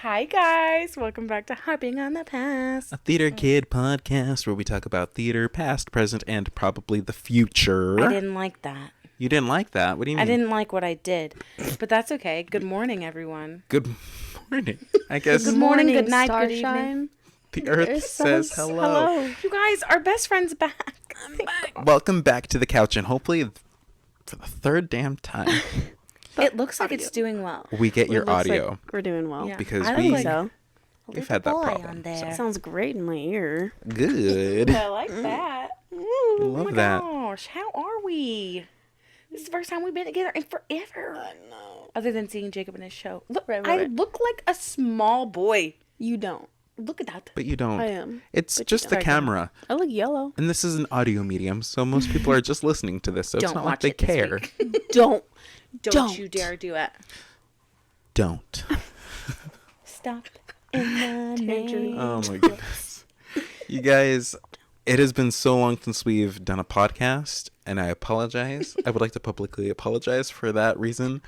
Hi guys, welcome back to Harping on the Past. A Theater Kid podcast where we talk about theater, past, present, and probably the future. I didn't like that. You didn't like that? What do you mean? I didn't like what I did, but that's okay. Good morning, everyone. Good morning. I guess Good morning, good night, good Starshine. evening. the earth says hello. You guys, our best friend's back. I'm back. Welcome back to the couch, and hopefully for the third damn time, It looks like it's doing well. we get your audio. Like we're doing well. Yeah. Because I we- like So We've had that boy problem. on there. sounds great in my ear. Good. I like that. Ooh, Love oh my that. gosh, how are we? This is the first time we've been together in forever. I know. Other than seeing Jacob in his show. Look, Right. I look like a small boy. You don't. Look at that. But you don't. I am. It's But you just the don't. camera. I look yellow. And this is an audio medium, so most people are just listening to this, so it's Don't not like watch they it this care. week. Don't. Don't you dare do it. Don't. Stop in the name. Oh my goodness. You guys, it has been so long since we've done a podcast, and I apologize. I would like to publicly apologize for that reason.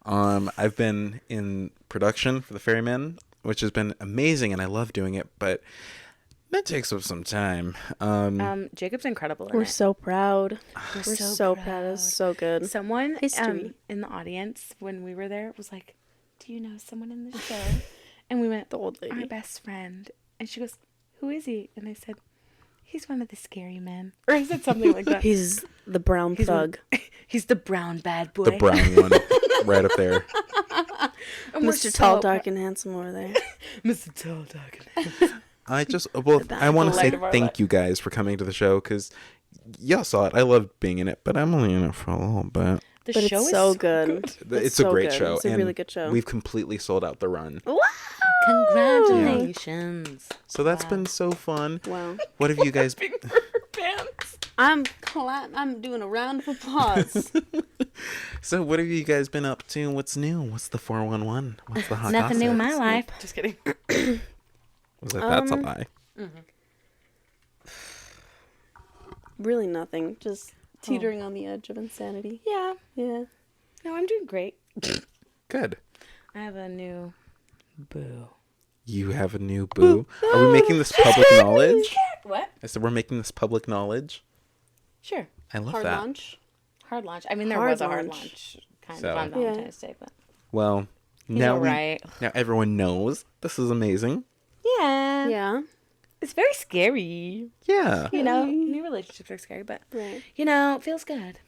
I've been in production for The Ferryman, which has been amazing, and I love doing it, but that takes up some time. Jacob's incredible. in We're it. so proud. We're We're so proud. It's so good. Someone History. in the audience when we were there was like, "Do you know someone in the show?" And we went, The old lady. "Our best friend." And she goes, "Who is he?" And I said, "He's one of the scary men." Or I said something like that. He's the brown thug. He's the brown bad boy. The brown one, right up there. And we're Mr. Tall, so Dark, and Handsome over there. Mr. Tall, Dark. I want to say light of our thank life. you guys for coming to the show, because y'all saw it. I loved being in it, but I'm only in it for a little bit. The But show it's is so good. It's so a great good. show. It's a and really good show. We've completely sold out the run. Wow. Congratulations. So that's been so fun. Wow. What have you guys... Pants. I'm doing a round of applause. So what have you guys been up to? What's new? What's the 411? What's the hot Nothing new in my gossip? life. Just kidding. Was it that's a lie? Really nothing. Just teetering on the edge of insanity. Yeah. Yeah. No, I'm doing great. Good. I have a new boo. You have a new boo. Are we making this public knowledge? What? I said we're making this public knowledge. Sure. I love Hard that. launch. Hard launch. I mean, there Hard was a hard launch. launch kind So- of on Yeah. Valentine's Day, but Well, he's now alright. now everyone knows. This is amazing. Yeah. Yeah. It's very scary. Yeah. You know, new relationships are scary, but, Right. you know, it feels good.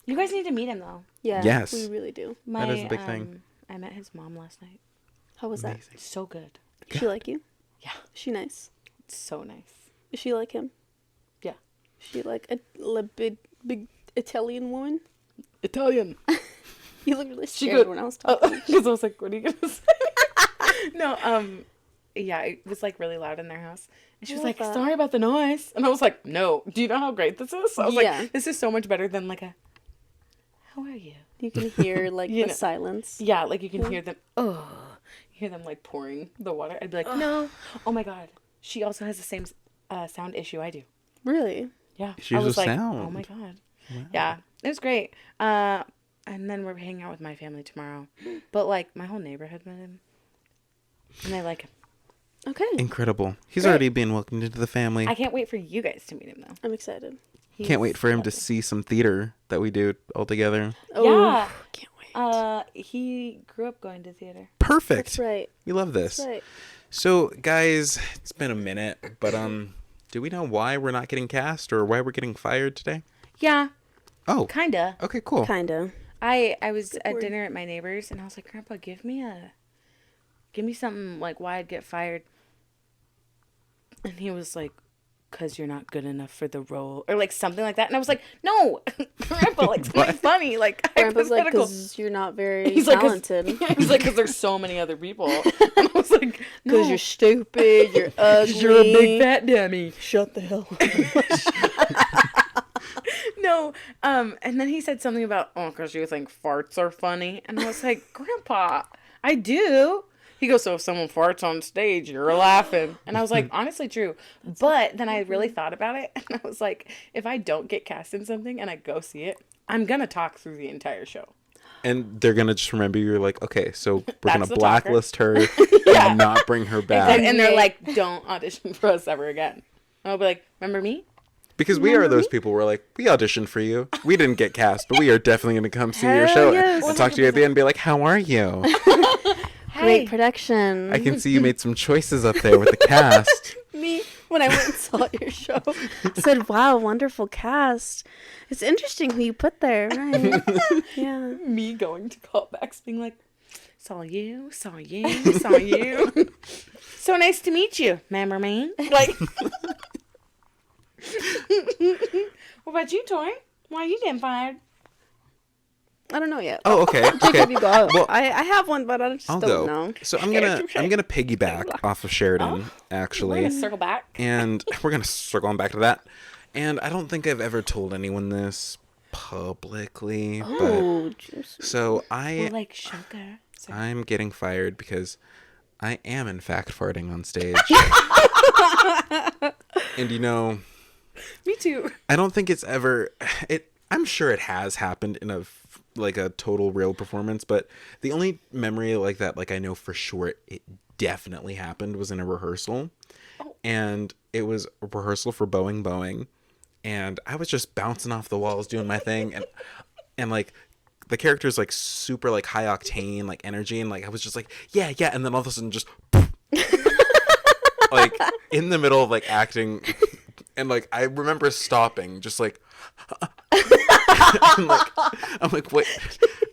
You guys need to meet him, though. Yeah. Yes. We really do. My, is a big thing. I met his mom last night. How was that? Amazing. So good. Does she like you? Yeah. Is she nice? It's so nice. Is she like him? Yeah. Is she like a big Italian woman? Italian. You looked really She scared go- when I was talking. Because I was like, what are you going to say? No, yeah, it was like really loud in their house. And she was love like, that. sorry about the noise. And I was like, no, do you know how great this is? I was Yeah. like, this is so much better than like a, how are you? You can hear like You the know. silence. Yeah, like you can hear them, you hear them like pouring the water. I'd be like, no. Oh my God. She also has the same sound issue I do. Really? Yeah. Issues I was with like, sound. oh my God. Yeah, it was great. And then we're hanging out with my family tomorrow. But like my whole neighborhood met him. And I like him. Okay. Incredible. He's Great. already been welcomed into the family. I can't wait for you guys to meet him though. I'm excited. Can't wait for him to He's see some theater that we do all together. Oh, Yeah. Can't wait. lovely. He grew up going to theater. Perfect. That's right. We love this. That's right. So, guys, it's been a minute, but do we know why we're not getting cast or why we're getting fired today? Yeah, Oh, kinda. okay, cool. Kinda. I was at word. dinner at my neighbor's and I was like, Grandpa, give me something like why I'd get fired. And he was like, "'Cause you're not good enough for the role," or like something like that. And I was like, "No, Grandpa, like something funny, like Grandpa's like, hypothetical." because you're not very He's like, talented. he's like, "'Cause there's so many other people." And I was like, Because "No, you're stupid, you're ugly. you're a big fat dummy." Shut the hell up. No, and then he said something about, "Oh, because you think farts are funny," and I was like, "Grandpa, I do." He goes, "So if someone farts on stage, you're laughing," and I was like, "Honestly, true." But then I really thought about it, and I was like, if I don't get cast in something and I go see it, I'm gonna talk through the entire show. And they're gonna just remember you're like, okay, so we're That's gonna the blacklist her Yeah. and not bring her back. And they're like, don't audition for us ever again. And I'll be like, remember me? Because we are those people. We're like, we auditioned for you. We didn't get cast, but we are definitely gonna come see your Hell show yes. and talk to you at the end and be like, how are you? Great production. I can see you made some choices up there with the cast. Me, when I went and saw your show, said, wow, wonderful cast. It's interesting who you put there, right? Yeah. Me going to callbacks being like, saw you. So nice to meet you. Remember me? Like, what about you, Tori? Why are you getting fired? I don't know yet. Oh, okay. Jacob, you go. Well, I have one, but I just I'll don't go. know. So I'm gonna piggyback off of Sheridan, actually. We're gonna circle back. And we're going to circle on back to that. And I don't think I've ever told anyone this publicly. Oh, But, so We're like sugar. I'm getting fired because I am, in fact, farting on stage. And, Me too. I don't think it's ever... I'm sure it has happened in a total real performance, but the only memory like that, like I know for sure it definitely happened was in a rehearsal. And it was a rehearsal for Boeing, and I was just bouncing off the walls doing my thing, and like the character's like super like high octane like energy, and like I was just like yeah, and then all of a sudden just like in the middle of like acting, and like I remember stopping just like I'm like wait.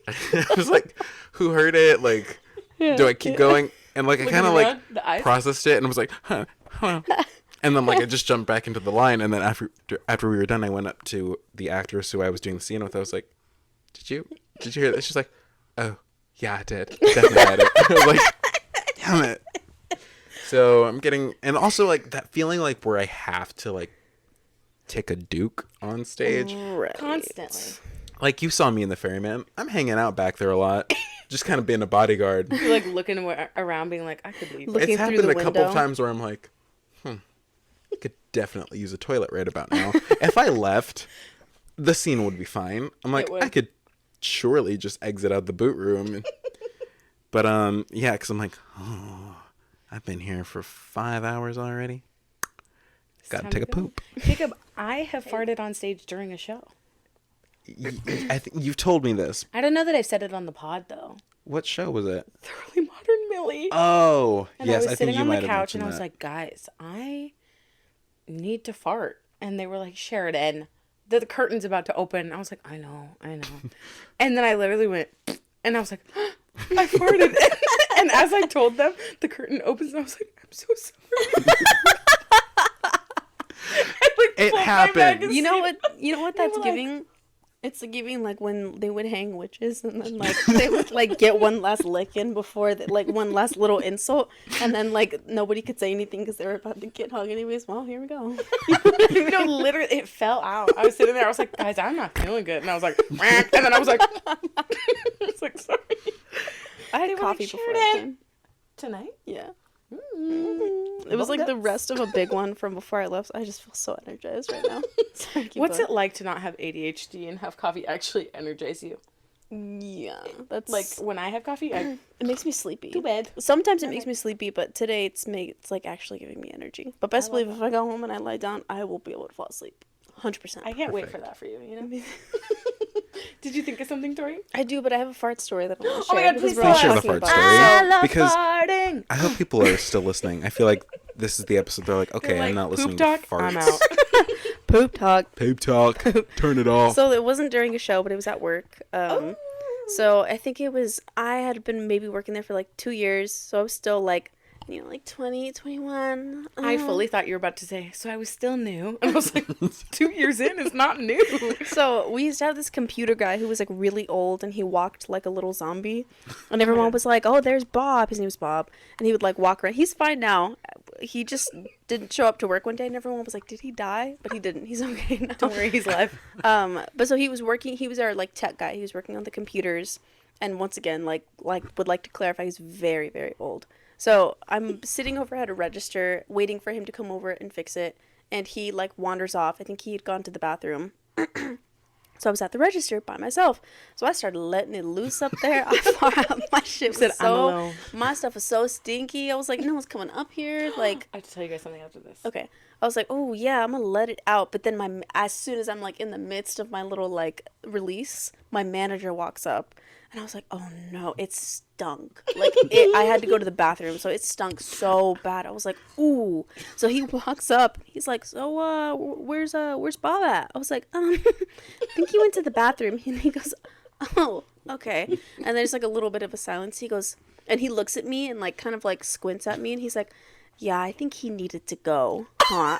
I was like, who heard it? Like, do I keep going? And like I kind of like processed it and was like, huh. And then like I just jumped back into the line, and then after we were done, I went up to the actress who I was doing the scene with. I was like, did you hear that? She's like, oh yeah, I did. Definitely had it. I was like, damn it. So I'm getting, and also like that feeling like where I have to like take a duke on stage. right. Constantly. Like you saw me in the Ferryman. I'm hanging out back there a lot, just kind of being a bodyguard. You're like looking around, being like, I could leave. Looking It's through happened the a couple of window. times where I'm like, I could definitely use a toilet right about now. If I left, the scene would be fine. I'm like, I could surely just exit out the boot room. But yeah, because I'm like, oh, I've been here for 5 hours already. Gotta take a poop. Jacob, I have farted on stage during a show. I think you've told me this. I don't know that I've said it on the pod though. What show was it? Thoroughly Modern Millie. Oh, And yes, I was I sitting think you on might the have couch and mentioned I was that. like, guys, I need to fart. And they were like, Sheridan, the curtain's about to open. I was like, I know. And then I literally went, and I was like, I farted. And as I told them, the curtain opens and I was like, I'm so sorry. I, like, It pulled my happened. magazine. You know what that's were like- giving? It's giving like when they would hang witches and then like they would like get one last lick in before that, like one last little insult, and then like nobody could say anything because they were about to get hung anyways. Well, here we go. No, literally, it fell out. I was sitting there. I was like, guys, I'm not feeling good. And I was like, "Whack," and then I was like, sorry. I had They were coffee like, before I Sheridan. came. Tonight? Yeah. Mm-hmm. It was like the Bubblegums. rest of a big one from before I left. I just feel so energized right now. Sorry, keep What's going. it like to not have ADHD and have coffee actually energize you? Yeah, that's Like, when I have coffee, I it makes me sleepy. too bad. Sometimes it makes me sleepy, but today it's like actually giving me energy. But best love believe if I go home and I lie down, I will be able to fall asleep. 100%. I can't wait for that for you, you know? Did you think of something, Tori? I do, but I have a fart story that I want to Oh my share. God, because please we're tell all us. Share the talking fart about story. it. I love Because- farting. I hope people are still listening. I feel like this is the episode. They're like, okay, They're like, I'm not poop listening talk, to farts. I'm out. Poop talk. Poop talk. Turn it off. So it wasn't during a show, but it was at work. So I think I had been maybe working there for like 2 years. So I was still like, like 20, 21. I fully thought you were about to say, so I was still new. And I was like, 2 years in is not new. So we used to have this computer guy who was like really old and he walked like a little zombie. And everyone was like, oh, there's Bob. His name was Bob. And he would like walk around. He's fine now. He just didn't show up to work one day and everyone was like, did he die? But he didn't. He's okay now. Don't worry, he's alive. But so he was our like tech guy. He was working on the computers. And once again, like would like to clarify, he's very, very old. So I'm sitting over at a register waiting for him to come over and fix it. And he like wanders off. I think he had gone to the bathroom. So So I was at the register by myself. So I started letting it loose up there. My shit was my stuff was so stinky. I was like, no one's coming up here. Like, I have to tell you guys something after this. okay. I was like, oh yeah, I'm gonna let it out. But then as soon as I'm like in the midst of my little like release, my manager walks up. And I was like, oh no, it stunk. Like, I had to go to the bathroom, so it stunk so bad. I was like, ooh. So he walks up. He's like, so, where's Bob at? I was like, I think he went to the bathroom. And he goes, oh, okay. And there's like a little bit of a silence. He goes, and he looks at me and like kind of like squints at me. And he's like, yeah, I think he needed to go. Huh?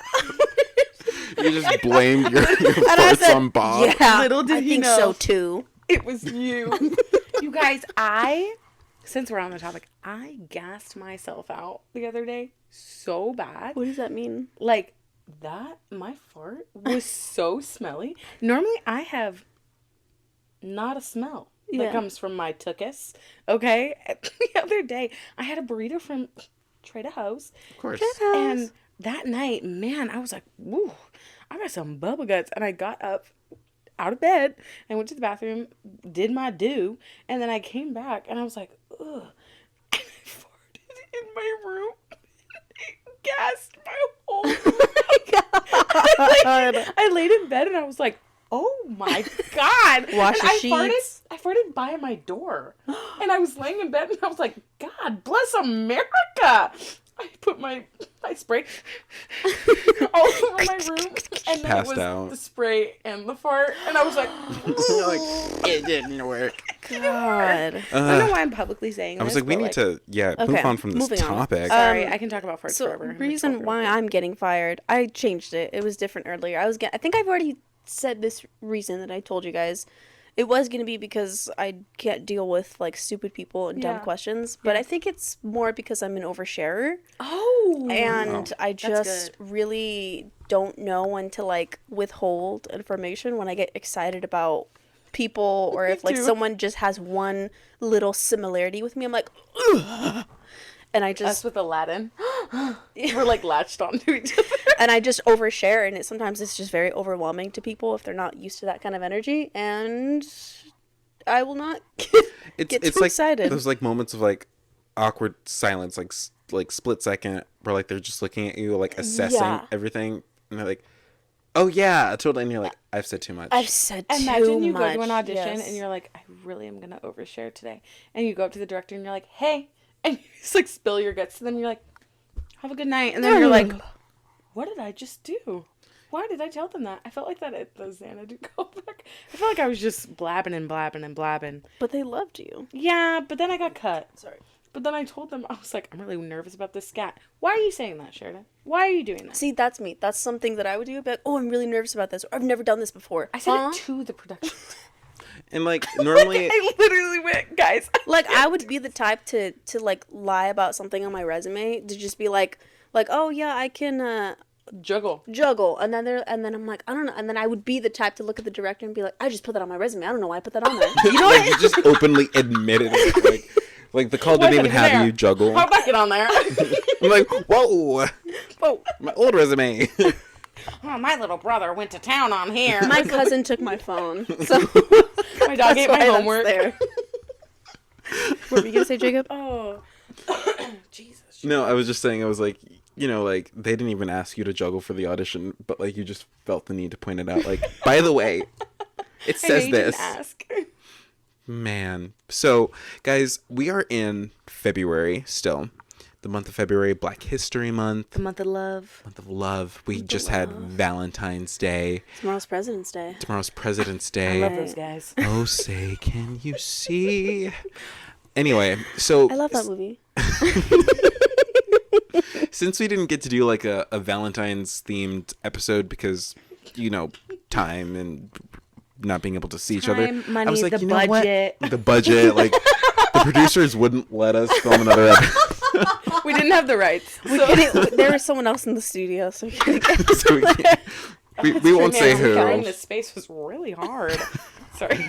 You just blamed your farts on Bob. Yeah, Little did I he think know. so too. It was you. You guys, since we're on the topic, I gassed myself out the other day so bad. What does that mean? Like, my fart was so smelly. Normally, I have not a smell that comes from my tuchus. Okay? The other day, I had a burrito from Trader House. Of course. And that night, man, I was like, woo, I got some bubble guts. And I got up out of bed and went to the bathroom, did my do, and then I came back and I was like, ugh. And I farted in my room. It gassed my whole I laid in bed and I was like, oh my God. Wash your sheets. I farted by my door. And I was laying in bed and I was like, God bless America. I put my spray all over my room, and then Passed it was out. the spray and the fart, and I was like, You're like, it didn't work. God. I don't know why I'm publicly saying this. I was like, we need to, move on from this moving on. topic. Sorry, I can talk about farts So forever. reason why I'm getting fired, I changed it. It was different earlier. I think I've already said this reason that I told you guys. It was going to be because I can't deal with, like, stupid people and dumb questions. But I think it's more because I'm an oversharer. Oh. And I That's just really don't know when to, like, withhold information when I get excited about people. Or if, like, someone just has one little similarity with me. I'm like, ugh. And I just... Us with Aladdin. We're, like, latched onto each other. And I just overshare, and sometimes it's just very overwhelming to people if they're not used to that kind of energy, and I will not get too like excited. There's like moments of like awkward silence, like split second, where like they're just looking at you, like assessing everything, and they're like, "Oh yeah, totally," and you're like, "I've said too much." I've said too much. Imagine you go to an audition and you're like, "I really am gonna overshare today," and you go up to the director and you're like, "Hey," and you just like spill your guts to them. You're like, "Have a good night," and then you're like, what did I just do? Why did I tell them that? I felt like that at the Xanadu callback. I felt like I was just blabbing and blabbing and blabbing. But they loved you. Yeah, but then I got cut. Sorry. But then I told them, I was like, I'm really nervous about this scat. Why are you saying that, Sheridan? Why are you doing that? See, that's me. That's something that I would do. But oh, I'm really nervous about this. Or, I've never done this before. I said it to the production. And like normally, I literally went, guys. Like I would be the type to like lie about something on my resume to just be like, oh yeah, I can juggle, and then I'm like, I don't know, and then I would be the type to look at the director and be like, I just put that on my resume. I don't know why I put that on there. You know like, you just openly admitted it. Like the call didn't even have there? you juggle. How'd that get on there? I'm like, whoa, my old resume. Oh, my little brother went to town on here. My cousin took my phone, so my dog ate my homework. There. What were you gonna say, Jacob? Oh, Jesus. No, I was just saying, I was like, you know, like, they didn't even ask you to juggle for the audition, but, like, you just felt the need to point it out. Like, by the way, it says this. Ask. Man. So, guys, we are in February still. The month of February, Black History Month. The month of love. Month of love. We just had Valentine's Day. Tomorrow's President's Day. Tomorrow's President's Day. I love those guys. Oh, say, can you see? Anyway, so... I love that movie. Since we didn't get to do like a Valentine's themed episode because, you know, time and not being able to see each other, money, I was like, the you know budget. what? The budget, like the producers wouldn't let us film another episode. We didn't have the rights. There was someone else in the studio, so we couldn't get So we won't say who. Carrying this space was really hard. Sorry.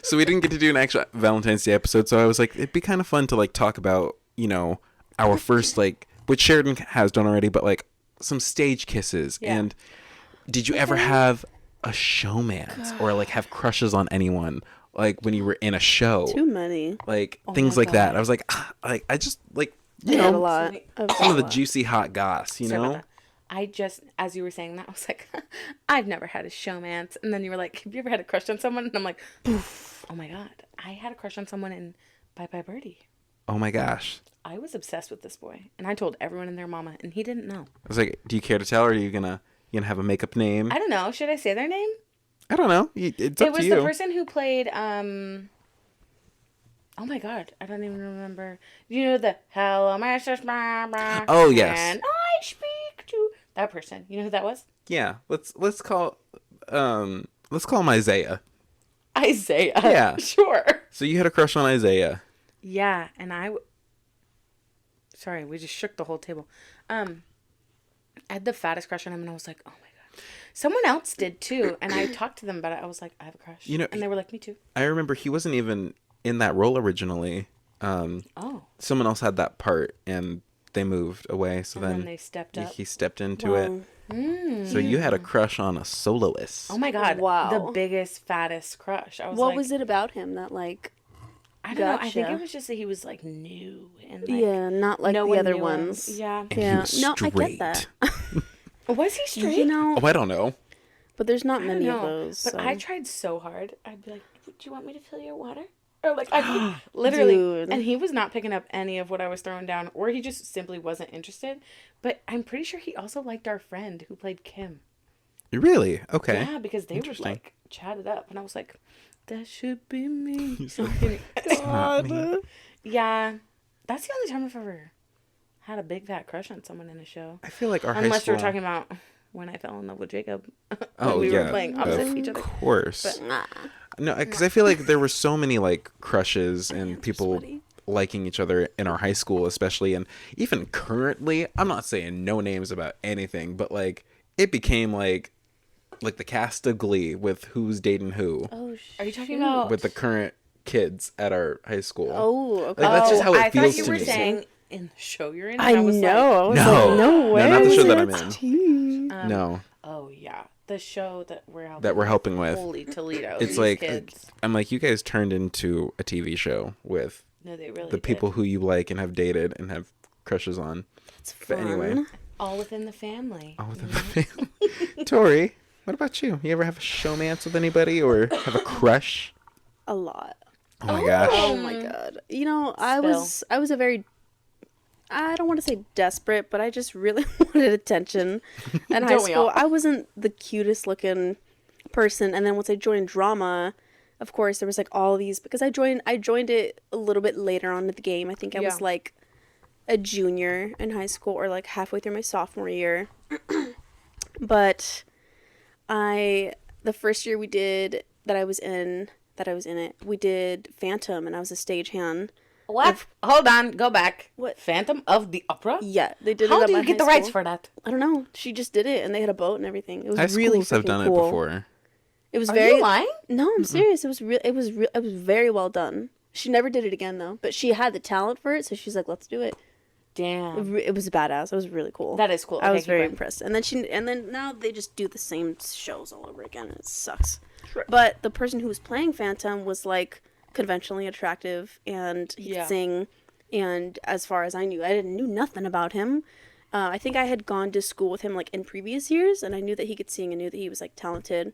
So we didn't get to do an actual Valentine's Day episode. So I was like, it'd be kind of fun to like talk about, you know, our first, like, which Sheridan has done already, but like some stage kisses. Yeah. And did you ever have a showmance or like have crushes on anyone like when you were in a show? Too many. Like Oh things my like that. God. I was like, I just like, I you had a know, lot. some of the juicy hot goss, you Sorry about know? that. I just, as you were saying that, I was like, I've never had a showmance. And then you were like, have you ever had a crush on someone? And I'm like, oh my God. I had a crush on someone in Bye Bye Birdie. Oh my gosh. I was obsessed with this boy. And I told everyone and their mama, and he didn't know. I was like, do you care to tell, or are you gonna have a makeup name? I don't know. Should I say their name? I don't know. It's up It was to you. the person who played, oh my God. I don't even remember. You know the Hello, Mrs. Barbara. Oh, yes. And I speak to that person. You know who that was? Yeah. Let's call him Isaiah. Isaiah. Yeah. Sure. So you had a crush on Isaiah. Yeah, and sorry, we just shook the whole table. I had the fattest crush on him, and I was like, oh my God. Someone else did too, and I talked to them about it. I was like, I have a crush. You know, and they were like, me too. I remember he wasn't even in that role originally. Oh. Someone else had that part, and they moved away. So And then they stepped up. he stepped into it. So you had a crush on a soloist. Oh my God. Wow. The biggest, fattest crush. I was What like, was it about him that like? I don't know. I think Gotcha. it was just that he was like new and like, Yeah, not like no the one other knew him. ones. Yeah. And Yeah. he was No, I straight. get that. Was he straight? You know, Oh, I don't know. but there's not I don't many of know. those. But So. I tried so hard. I'd be like, "Do you want me to fill your water?" Or like, I literally. Dude. And he was not picking up any of what I was throwing down, or he just simply wasn't interested. But I'm pretty sure he also liked our friend who played Kim. Really? Okay. Yeah, because they would Interesting. like chatted up, and I was like, "That should be me." Not me. Yeah, that's the only time I've ever had a big fat crush on someone in a show. I feel like our high Unless school. you're talking about when I fell in love with Jacob. when Oh we yeah, were playing opposite each of other. course. Nah. No, because I feel like there were so many like crushes and people sweaty. liking each other in our high school, especially, and even currently. I'm not saying no names about anything, but like it became like the cast of Glee with who's dating who Oh, Are you talking about? with the current kids at our high school. Oh, okay. Like, that's just how it I feels thought you to were me. saying in the show you're in. I and was know. I was No. like, no way. not the show that I'm That's in. tea. No, Like, oh yeah, the show that we're helping. that we're helping with. Holy Toledo! It's these like kids. I'm like, you guys turned into a TV show with No, they really the people who you like and have dated and have crushes on. It's But fun. anyway. all within the family. All within the family. Tori, what about you? You ever have a showmance with anybody or have a crush? A lot. Oh my gosh. Oh my god. You know, I was a very, I don't want to say desperate, but I just really wanted attention in high Don't we school. all? I wasn't the cutest looking person, and then once I joined drama, of course there was like all these, because I joined it a little bit later on in the game. I think I was Yeah. like a junior in high school or like halfway through my sophomore year. But the first year we did that I was in it, we did Phantom, and I was a stagehand. What? Hold on, go back. What? Phantom of the Opera? Yeah, they did it How at do my you get the high rights school. for that? I don't know. She just did it, and they had a boat and everything. It was High really schools have freaking done cool. it before. It was Are very you lying? No, I'm serious. It was it was very well done. She never did it again though, but she had the talent for it, so she's like, "Let's do it." Damn. It was badass. It was really cool. That is cool. I Okay, was keep very going. impressed. And then now they just do the same shows all over again, and it sucks. But the person who was playing Phantom was like conventionally attractive, and he Yeah. could sing. And as far as I knew nothing about him. I think I had gone to school with him like in previous years, and I knew that he could sing. I knew that he was like talented,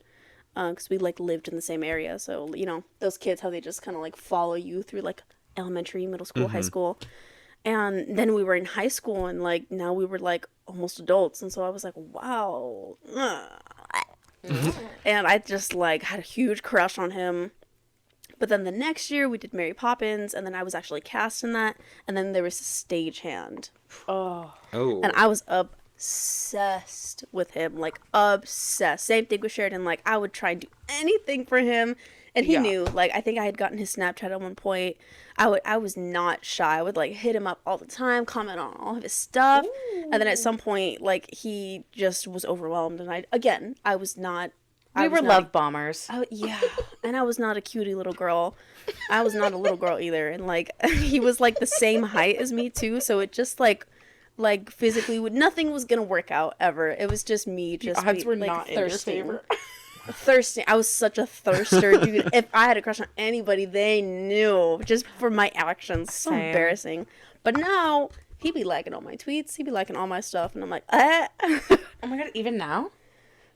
because we like lived in the same area. So you know those kids, how they just kind of like follow you through like elementary, middle school, high school. And then we were in high school, and like now we were like almost adults, and so I was like, wow. And I just like had a huge crush on him. But then the next year we did Mary Poppins, and then I was actually cast in that, and then there was a stagehand, Oh. Oh. and I was obsessed with him, like obsessed. Same thing with Sheridan, like I would try and do anything for him, and he Yeah. knew. Like I think I had gotten his Snapchat at one point. I was not shy. I would like hit him up all the time, comment on all of his stuff, and then at some point, like he just was overwhelmed, and I was not. We were love bombers. Yeah, and I was not a cutie little girl. I was not a little girl either, and like he was like the same height as me too, so it just like physically nothing was gonna work out ever. It was just me, just odds be, were like, not in your thirsting. favor. thirsty. I was such a thirster, dude. If I had a crush on anybody, they knew just for my actions. So Same. embarrassing. But now he be liking all my tweets. He be liking all my stuff, and I'm like, eh. Oh my god, even now?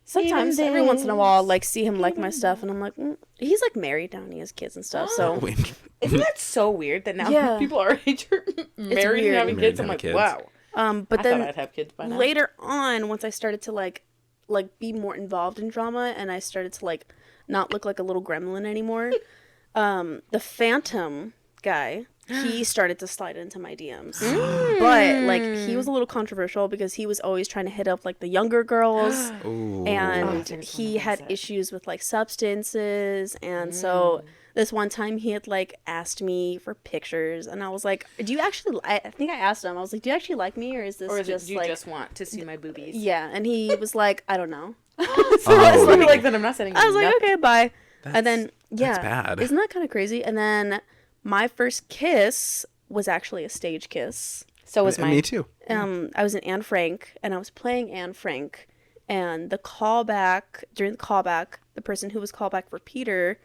Sometimes, Even every once in a while, I'll, like, see him like my Even stuff, and I'm like, he's like married now, and he has kids and stuff. So Wait, Isn't that so weird that now Yeah. people our age are married weird. and having Married kids? I'm and like, having wow. but I then thought I'd have kids by now. later on, once I started to like be more involved in drama, and I started to like not look like a little gremlin anymore, the Phantom guy, he started to slide into my DMs. But like he was a little controversial because he was always trying to hit up like the younger girls. ooh. And Oh, there's he one had against it. issues with like substances, and so this one time he had like asked me for pictures, and I was like, do you actually I think I asked him, I was like, do you actually like me, or is this Or is just it, do you like just want to see my boobies? yeah? And he was like, I don't know. So Oh. I like that I'm not sending I was like, nothing. okay, bye. That's- And then yeah, bad. isn't that kind of crazy? And then my first kiss was actually a stage kiss. So was mine. Me too. I was in Anne Frank, and I was playing Anne Frank, and the callback during the callback, the person who was callback for Peter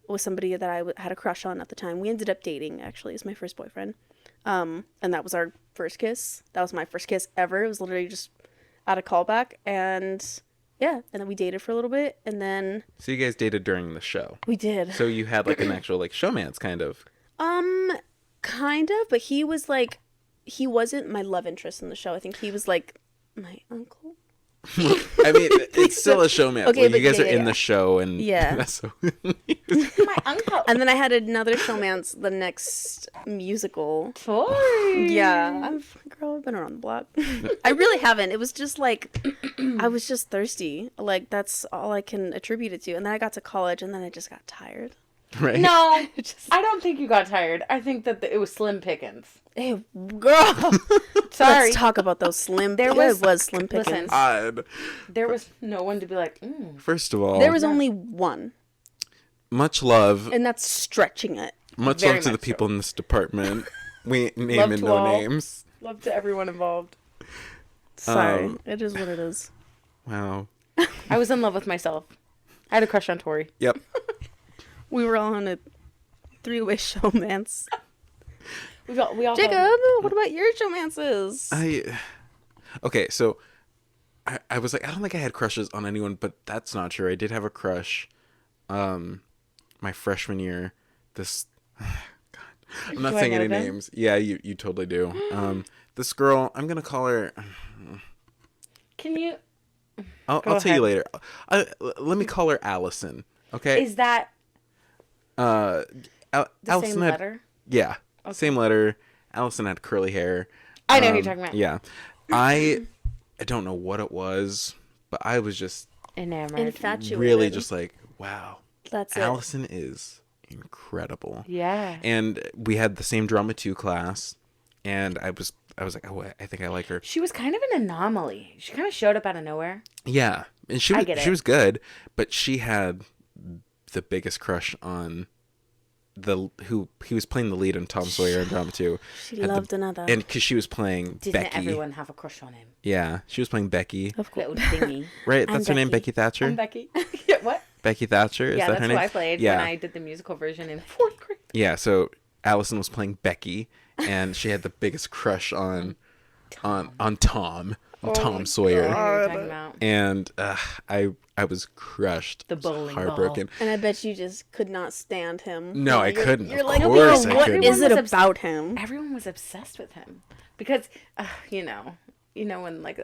was somebody that I had a crush on at the time. We ended up dating, actually. He's my first boyfriend, and that was our first kiss. That was my first kiss ever. It was literally just at a callback, and yeah, and then we dated for a little bit, and then So you guys dated during the show. we did. So you had like an actual like showmance kind of. Kind of, but he was like, he wasn't my love interest in the show. I think he was like my uncle. I mean, it's still a showmance. Okay, Like, but you guys yeah, are yeah, in yeah. the show, and Yeah. that's so. My uncle. And then I had another showmance the next musical. Tori. Yeah, I've been around the block. I really haven't. It was just like, I was just thirsty. Like, that's all I can attribute it to. And then I got to college, and then I just got tired. Right. No, I don't think you got tired. I think that it was slim pickings. Hey, girl. Sorry. Let's talk about those slim. There There was- was slim listen. pickings. Odd. There was no one to be like, First of all, There was only one, much love. and that's stretching it. Much very love to the much people in this department. We name Love and to no all. names. love to everyone involved. Sorry, it is what it is. Wow. I was in love with myself. I had a crush on Tori. Yep. We were all on a three-way showmance. We all Jacob, had- what about your showmances? Okay, so I was like, I don't think I had crushes on anyone, but that's not true. I did have a crush my freshman year. This God. I'm not Do I saying know any them? names. Yeah, you totally do. This girl, I'm gonna call her. Can you? I'll Go tell you ahead. later. Let me call her Allison. Okay. Is that the Allison same had, letter? Yeah, same letter. Allison had curly hair. I know who you're talking about. Yeah, I don't know what it was, but I was just Enamored. Infatuated. really just like, wow, That's it. Allison is incredible. Yeah. And we had the same drama 2 class, and I was like, oh, I think I like her. She was kind of an anomaly. She kind of showed up out of nowhere. Yeah, and she I was get she it. was good, but she had the biggest crush on who he was playing the lead in Tom Sawyer in drama 2. She Had the- loved another. And because she was playing Didn't Becky. everyone have a crush on him? Yeah, she was playing Becky. Of course. Little thingy. Right, I'm that's her name, Becky. Becky Thatcher. I'm Becky. Yeah, what? Becky Thatcher, is Yeah, that that's her who name? I played Yeah. when I did the musical version in 4th grade. Yeah, so Allison was playing Becky, and she had the biggest crush on Tom Sawyer. I know what you're talking about. And I was crushed. The I was bowling ball. heartbroken. And I bet you just could not stand him. No, I You're- couldn't. You're Of like, course "Oh, I what couldn't." is it Everyone was about him? Everyone was obsessed with him because, you know when like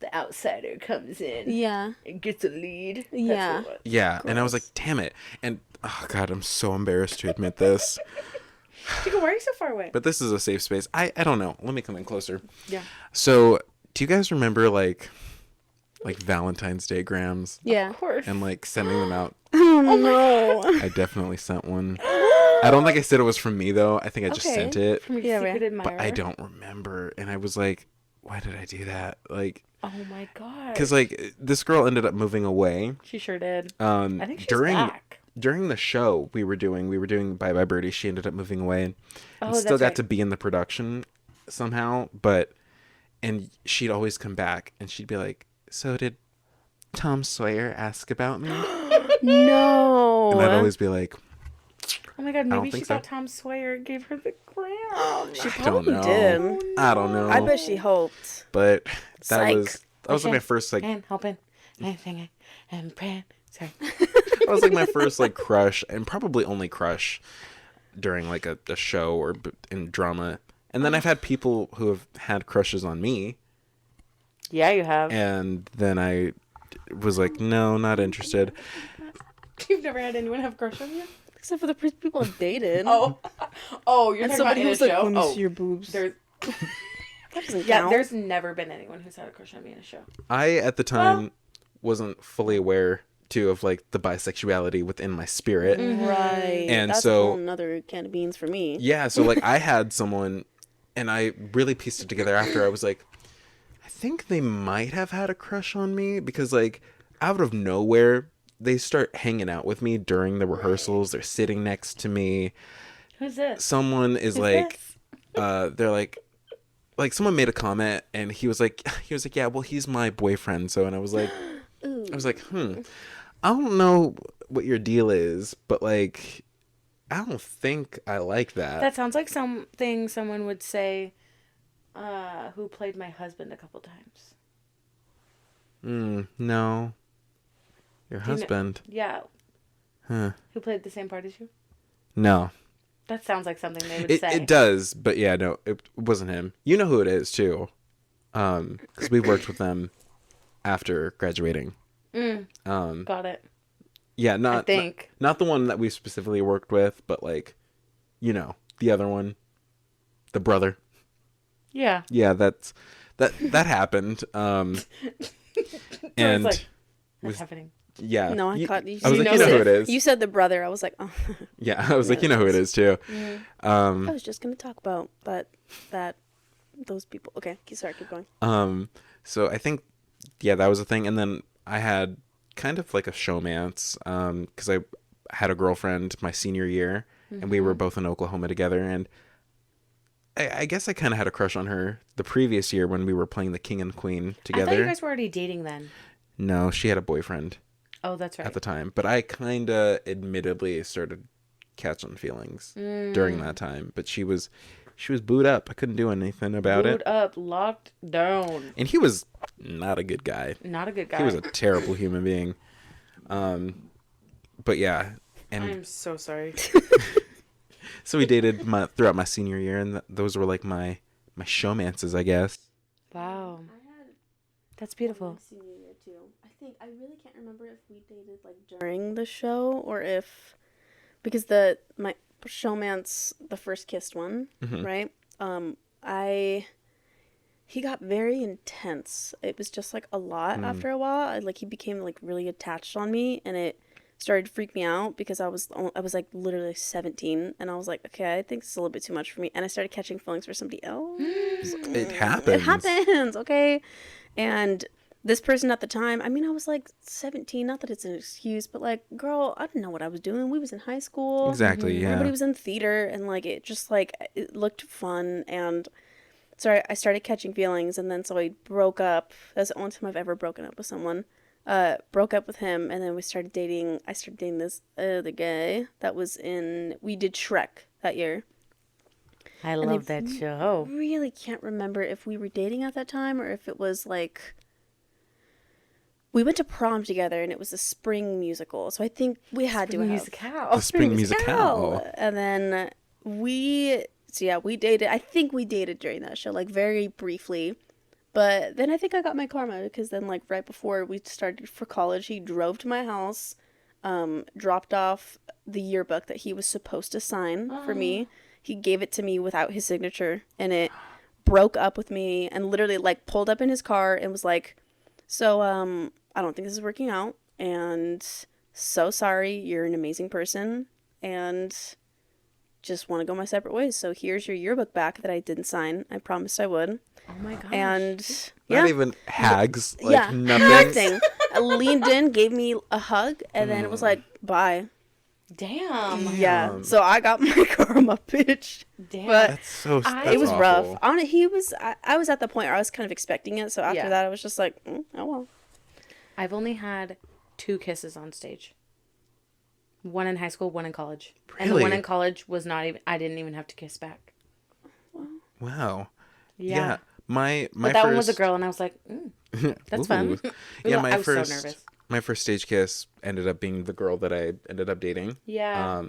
the outsider comes in Yeah. and gets a lead. That's Yeah. what it was. Yeah, and I was like, damn it. And, oh, God, I'm so embarrassed to admit this. Chico, why are you so far away? But this is a safe space. I don't know. Let me come in closer. Yeah. So, do you guys remember, like Valentine's Day grams? Yeah. Of course. And, like, sending them out? Oh, no. I definitely sent one. I don't think I said it was from me, though. I think I just Okay. sent it. From your Yeah, secret right. admirer. But I don't remember. And I was like, why did I do that? Like, Oh my god. because, like, this girl ended up moving away. she sure did. I think she's during back. during the show we were doing Bye Bye Birdie. She ended up moving away and Oh, still that's got right. to be in the production somehow. And she'd always come back and she'd be like, "So did Tom Sawyer ask about me?" No. And I'd always be like, Oh my god, don't maybe she think so. thought Tom Sawyer gave her the crown. She I don't probably know. did. I don't know. I bet she hoped. But that Psych. was like my first like And hoping and singing and praying. Sorry. that was like my first like crush, and probably only crush during like a show or in drama. And then I've had people who have had crushes on me, Yeah, you have. and then I was like, no, not interested. You've never had anyone have a crush on you? Except for the people I've dated. Oh, you're And talking about somebody in a who's like, show? let me Oh, see your boobs. there's That doesn't yeah, count. there's never been anyone who's had a crush on me in a show. I at the time wasn't fully aware too of like the bisexuality within my spirit. Right. And that's so- a whole nother can of beans for me. Yeah, so like I had someone, and I really pieced it together after. I was like, I think they might have had a crush on me, because like out of nowhere they start hanging out with me during the rehearsals. They're sitting next to me. Who's this? Someone is like, they're like someone made a comment, and he was like, yeah, well, he's my boyfriend. So, and I was like, I don't know what your deal is, but like, I don't think I like that. That sounds like something someone would say who played my husband a couple times. No. Your Do you know- husband. Yeah. Huh. Who played the same part as you? No. That sounds like something they would It say. does, but yeah, no, it wasn't him. You know who it is too. Because we worked with them after graduating. Got it. Yeah, I think. not the one that we specifically worked with, but like, you know, the other one, the brother. Yeah. Yeah, that happened. And It's like, was- what's happening? yeah, No, I caught you. I was like, know you know who it. it is. You said the brother. I was like, oh. Yeah, I was like, you know who it is too. I was just gonna talk about those people. Okay, sorry, keep going. So I think, yeah, that was a thing. And then I had kind of like a showmance, because I had a girlfriend my senior year, and we were both in Oklahoma together. And I guess I kind of had a crush on her the previous year when we were playing the King and Queen together. I thought you guys were already dating then. No, she had a boyfriend Oh, that's right. at the time. But I kind of admittedly started catching feelings during that time. But she was booed up. I couldn't do anything about Booed it. up, locked down. And he was not a good guy. Not a good guy. He was a terrible human being. But yeah, and I'm so sorry. so we dated throughout my senior year, and those were like my showmances, I guess. Wow. I had That's beautiful. senior year too. I really can't remember if we dated like during the show or if because my showmance, the first kissed one, right? He got very intense. It was just like a lot after a while. He became like really attached on me, and it started to freak me out because I was like literally 17, and I was like, okay, I think this is a little bit too much for me, and I started catching feelings for somebody else. It happens. It happens, okay? And this person at the time, I mean, I was like 17, not that it's an excuse, but like, girl, I didn't know what I was doing. We was in high school. Exactly, yeah. Everybody was in theater, and like, it just like, it looked fun, and so I started catching feelings, and then so I broke up. That's the only time I've ever broken up with someone. Broke up with him, and then we started dating. I started dating this other guy that was we did Shrek that year. I love that show. Really can't remember if we were dating at that time or if it was like we went to prom together, and it was a spring musical. So I think we had to have Musical. The Spring Musicale. And then we dated. I think we dated during that show, like very briefly. But then I think I got my karma because then like right before we started for college, he drove to my house, dropped off the yearbook that he was supposed to sign for me. He gave it to me without his signature, and it broke up with me, and literally like pulled up in his car and was like, so I don't think this is working out, and so sorry, you're an amazing person, and just want to go my separate ways. So here's your yearbook back that I didn't sign. I promised I would. Oh my gosh. And Not even hags, like yeah, nothing. nothing. I leaned in, gave me a hug, and then it was like, bye. Damn. Yeah. So I got my karma, bitch. Damn. But That's so. That's it was awful. rough. I was at the point where I was kind of expecting it. So after Yeah. that, I was just like, oh well. I've only had 2 kisses on stage. One in high school, one in college. And the Really? one in college was not even, I didn't even have to kiss back. Wow. Yeah. My But that one was a girl, and I was like, that's fun. Yeah, I was so nervous. my first stage kiss ended up being the girl that I ended up dating. Yeah.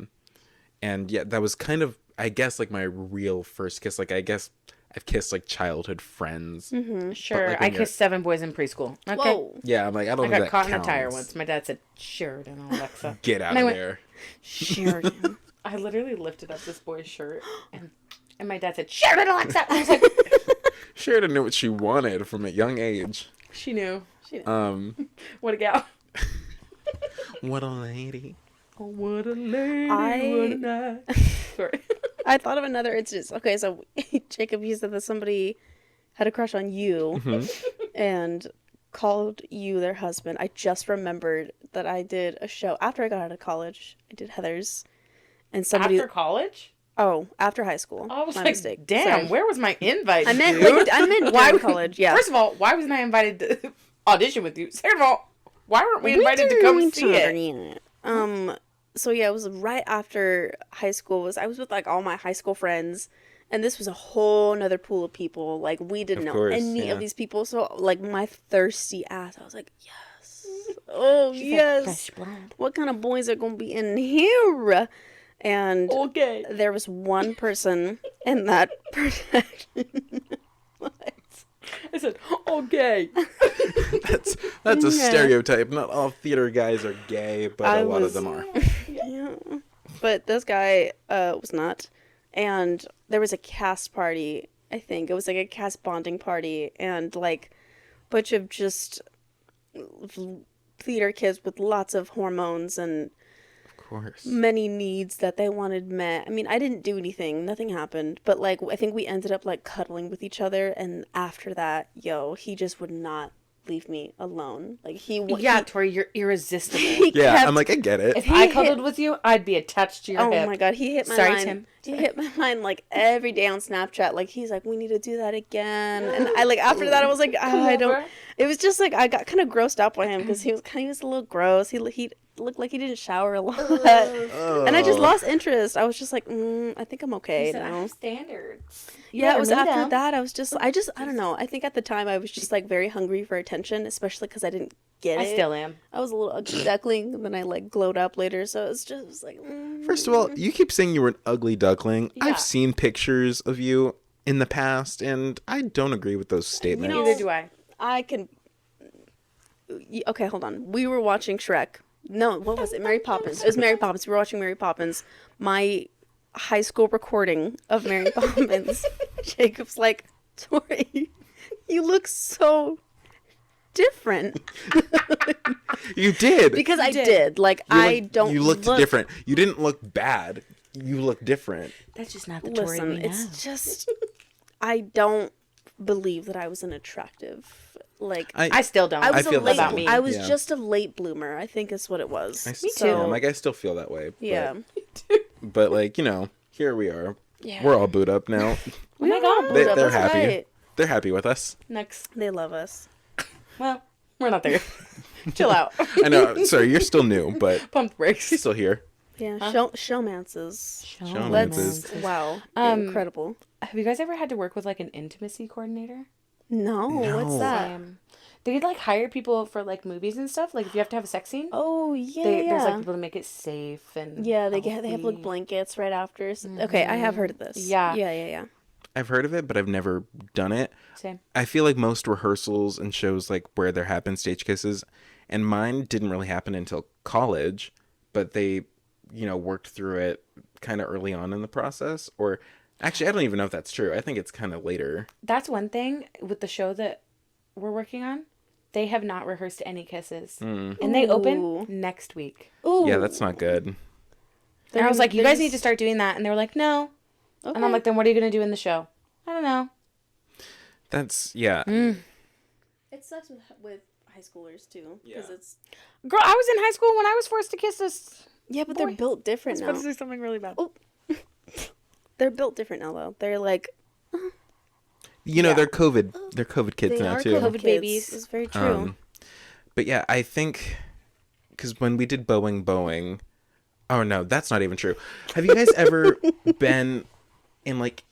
And yeah, that was kind of, I guess, like my real first kiss. Like, I guess I've kissed like childhood friends. Sure. like, I when you're- kissed 7 boys in preschool. Okay. Whoa. Yeah, I'm like, I don't I think got that caught in a counts. tire once. My dad said, Sheridan, Alexa. Get out And I of went, there. Sheridan. I literally lifted up this boy's shirt, and my dad said, Sheridan, Alexa. I was like, Sheridan knew what she wanted from a young age. she knew. What What a gal. a lady. Oh, what a lady. What a night. Sorry. I thought of another instance. Okay, so Jacob, you said that somebody had a crush on you and called you their husband. I just remembered that I did a show after I got out of college. I did Heather's, and somebody After college? after high school. I was My like, mistake. damn, Sorry. where was my invite? I meant dude? why college. Yeah. First of all, why wasn't I invited to audition with you? Second of all, why weren't we invited to come see it? So yeah, it was right after high school. I was with like all my high school friends, and this was a whole nother pool of people. Like we didn't know any of these people. So like my thirsty ass, I was like, yes, oh yes. Fresh blonde. What kind of boys are gonna be in here? And Okay. there was one person in that protection. I said, okay. That's a stereotype. Not all theater guys are gay, but a lot of them are. Yeah. But this guy was not. And there was a cast party, I think. It was like a cast bonding party. And like a bunch of just theater kids with lots of hormones and Of course. many needs that they wanted met. I mean, I didn't do anything. Nothing happened. But like, I think we ended up like cuddling with each other. And after that, he just would not leave me alone. Like Tori, you're irresistible. Yeah, I'm like, I get it. If I cuddled with you, I'd be attached to your hip. Oh my god, he hit my Sorry, line. Tim. He hit my line like every day on Snapchat. Like he's like, we need to do that again. And I like after that, I was like, I don't. It was just like I got kind of grossed out by him because he was a little gross. He looked like he didn't shower a lot, and I just lost interest. I was just like, I think I'm okay now. Standards. Yeah, it was after that. I don't know. I think at the time I was just like very hungry for attention, especially because I didn't get it. I still am. I was a little ugly duckling, and then I like glowed up later. So it was like. First of all, you keep saying you were an ugly duckling. Yeah. I've seen pictures of you in the past, and I don't agree with those statements. Neither do I. I can. Okay, hold on. We were watching Shrek. No, what was it? Mary Poppins. It was Mary Poppins. We were watching Mary Poppins. My high school recording of Mary Poppins. Jacob's like, Tori, you look so different. You did. Because I did. Like, You looked different. You didn't look bad. You look different. That's just not the Tori we know. It's just, I don't believe that I was an attractive. Like, I still don't. I feel late, about me. I was Yeah. just a late bloomer, I think is what it was. Me too. Like, I still feel that way. Yeah. But like, here we are. Yeah. We're all booed up now. Oh my god. They're That's happy. right. They're happy with us. Next. They love us. Well, we're not there. Chill out. I know. Sorry, you're still new, but Pump brakes. she's still here. Yeah, showmances. Showmances. Wow. Incredible. Have you guys ever had to work with like an intimacy coordinator? No, what's that? They like hire people for like movies and stuff. Like if you have to have a sex scene. Oh yeah, There's like people to make it safe and they have like blankets right after. Okay, I have heard of this. Yeah. I've heard of it, but I've never done it. Same. I feel like most rehearsals and shows like where there happen stage kisses, and mine didn't really happen until college, but they, worked through it kind of early on in the process. Or actually, I don't even know if that's true. I think it's kind of later. That's one thing with the show that we're working on. They have not rehearsed any kisses. And they open next week. Ooh. Yeah, that's not good. And I was like, you guys need to start doing that. And they were like, no. Okay. And I'm like, then what are you going to do in the show? I don't know. That's, yeah. It sucks with high schoolers too. Because it's... Girl, I was in high school when I was forced to kiss this. Yeah, but they're built different now. I was supposed to say something really bad. Oh. They're built different now, though. They're like... They're COVID kids now, too. COVID babies. It's very true. But yeah, I think, because when we did Boeing, Oh no, that's not even true. Have you guys ever been in like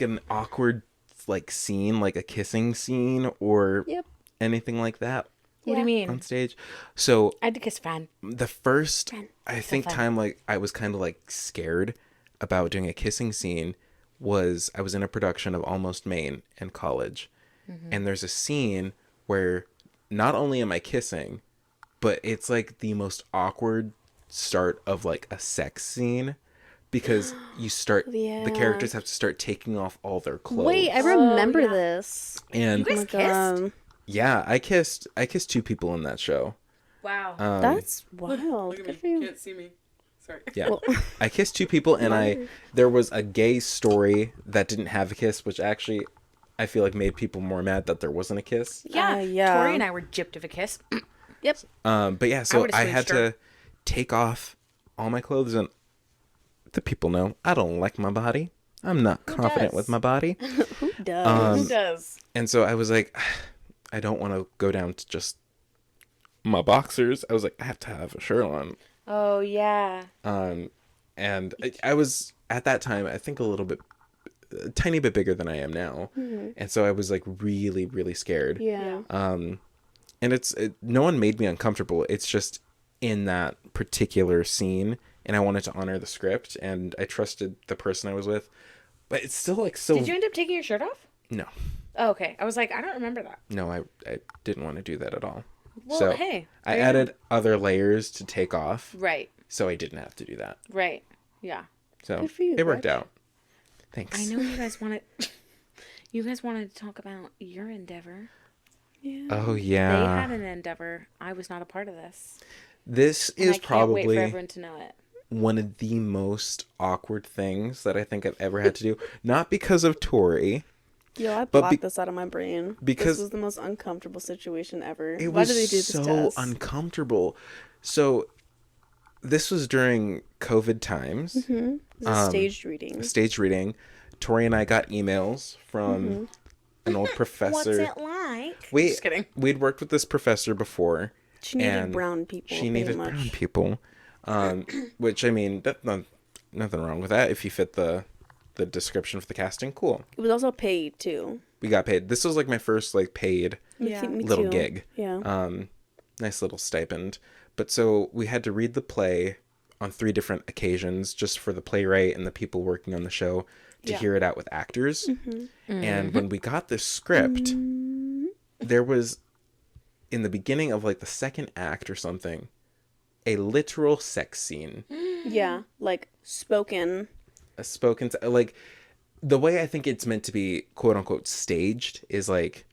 an awkward like scene, like a kissing scene or Yep. anything like that What do you mean? on stage? So I had to kiss Fan. the first I think fun. time like I was kind of like scared about doing a kissing scene was I was in a production of Almost Maine in college. And there's a scene where not only am I kissing, but it's like the most awkward start of like a sex scene because you start the characters have to start taking off all their clothes. Wait, I remember this. And You guys kissed? yeah, I kissed 2 people in that show. Wow. That's wild. Good for you. Can't see me. Sorry. Yeah. I kissed 2 people and there was a gay story that didn't have a kiss, which actually I feel like made people more mad that there wasn't a kiss. Yeah. Yeah. Tori and I were gypped of a kiss. Yep. But yeah, so would've I had smooched her. to take off all my clothes, and the people know I don't like my body. I'm not confident does? with my body. Who does? Who does? And so I was like, I don't want to go down to just my boxers. I was like, I have to have a shirt on. Oh, yeah. And I was, at that time, I think a tiny bit bigger than I am now. And so I was like really, really scared. Yeah. And no one made me uncomfortable. It's just in that particular scene, and I wanted to honor the script, and I trusted the person I was with. But it's still like so. Did you end up taking your shirt off? No, Oh, okay. I was like, I don't remember that. no, I didn't want to do that at all. Well, so hey. I there you added other layers to take off, go. Right. so I didn't have to do that. Right. Yeah. So Good for you, it worked Rich. out. Thanks. I know you guys wanted. You guys wanted to talk about your endeavor. Yeah. Oh They yeah, had an endeavor. I was not a part of this. this And is I can't wait for probably everyone to know it. one of the most awkward things that I think I've ever had to do. Not because of Tori. Yo, I But blocked this out of my brain. because- this was the most uncomfortable situation ever. It Why was did they do this so to us? uncomfortable. So this was during COVID times. This is a staged reading. Stage reading. Tori and I got emails from an old professor. like? We, Just kidding. We'd worked with this professor before. She needed and brown people. She pretty needed much. brown people. Which, I mean, nothing wrong with that. If you fit the description for the casting, cool. It was also paid too. We got paid. This was like my first like paid Yeah. Me little too. gig. Yeah. Nice little stipend. But so we had to read the play on 3 different occasions just for the playwright and the people working on the show to Yeah. hear it out with actors. Mm-hmm. And when we got this script, there was, in the beginning of like the second act or something, a literal sex scene. Yeah. Like spoken. A spoken, like, the way I think it's meant to be, quote unquote, staged is like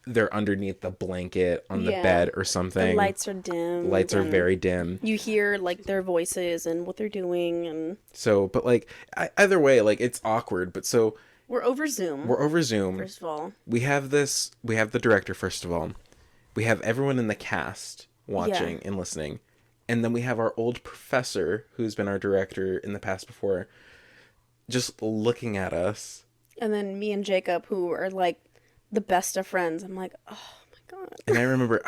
they're underneath the blanket on the Yeah. bed or The something. lights are dim. Lights are and very dim. You hear like their voices and what they're doing, and So, but like, either way, like, it's awkward. But so we're over Zoom. we're over Zoom. First of all, We have the director, first of all. We have everyone in the cast watching and listening. And then we have our old professor, who's been our director in the past before, just looking at us. and then me and Jacob, who are like the best of friends. I'm like, oh my god. And I remember,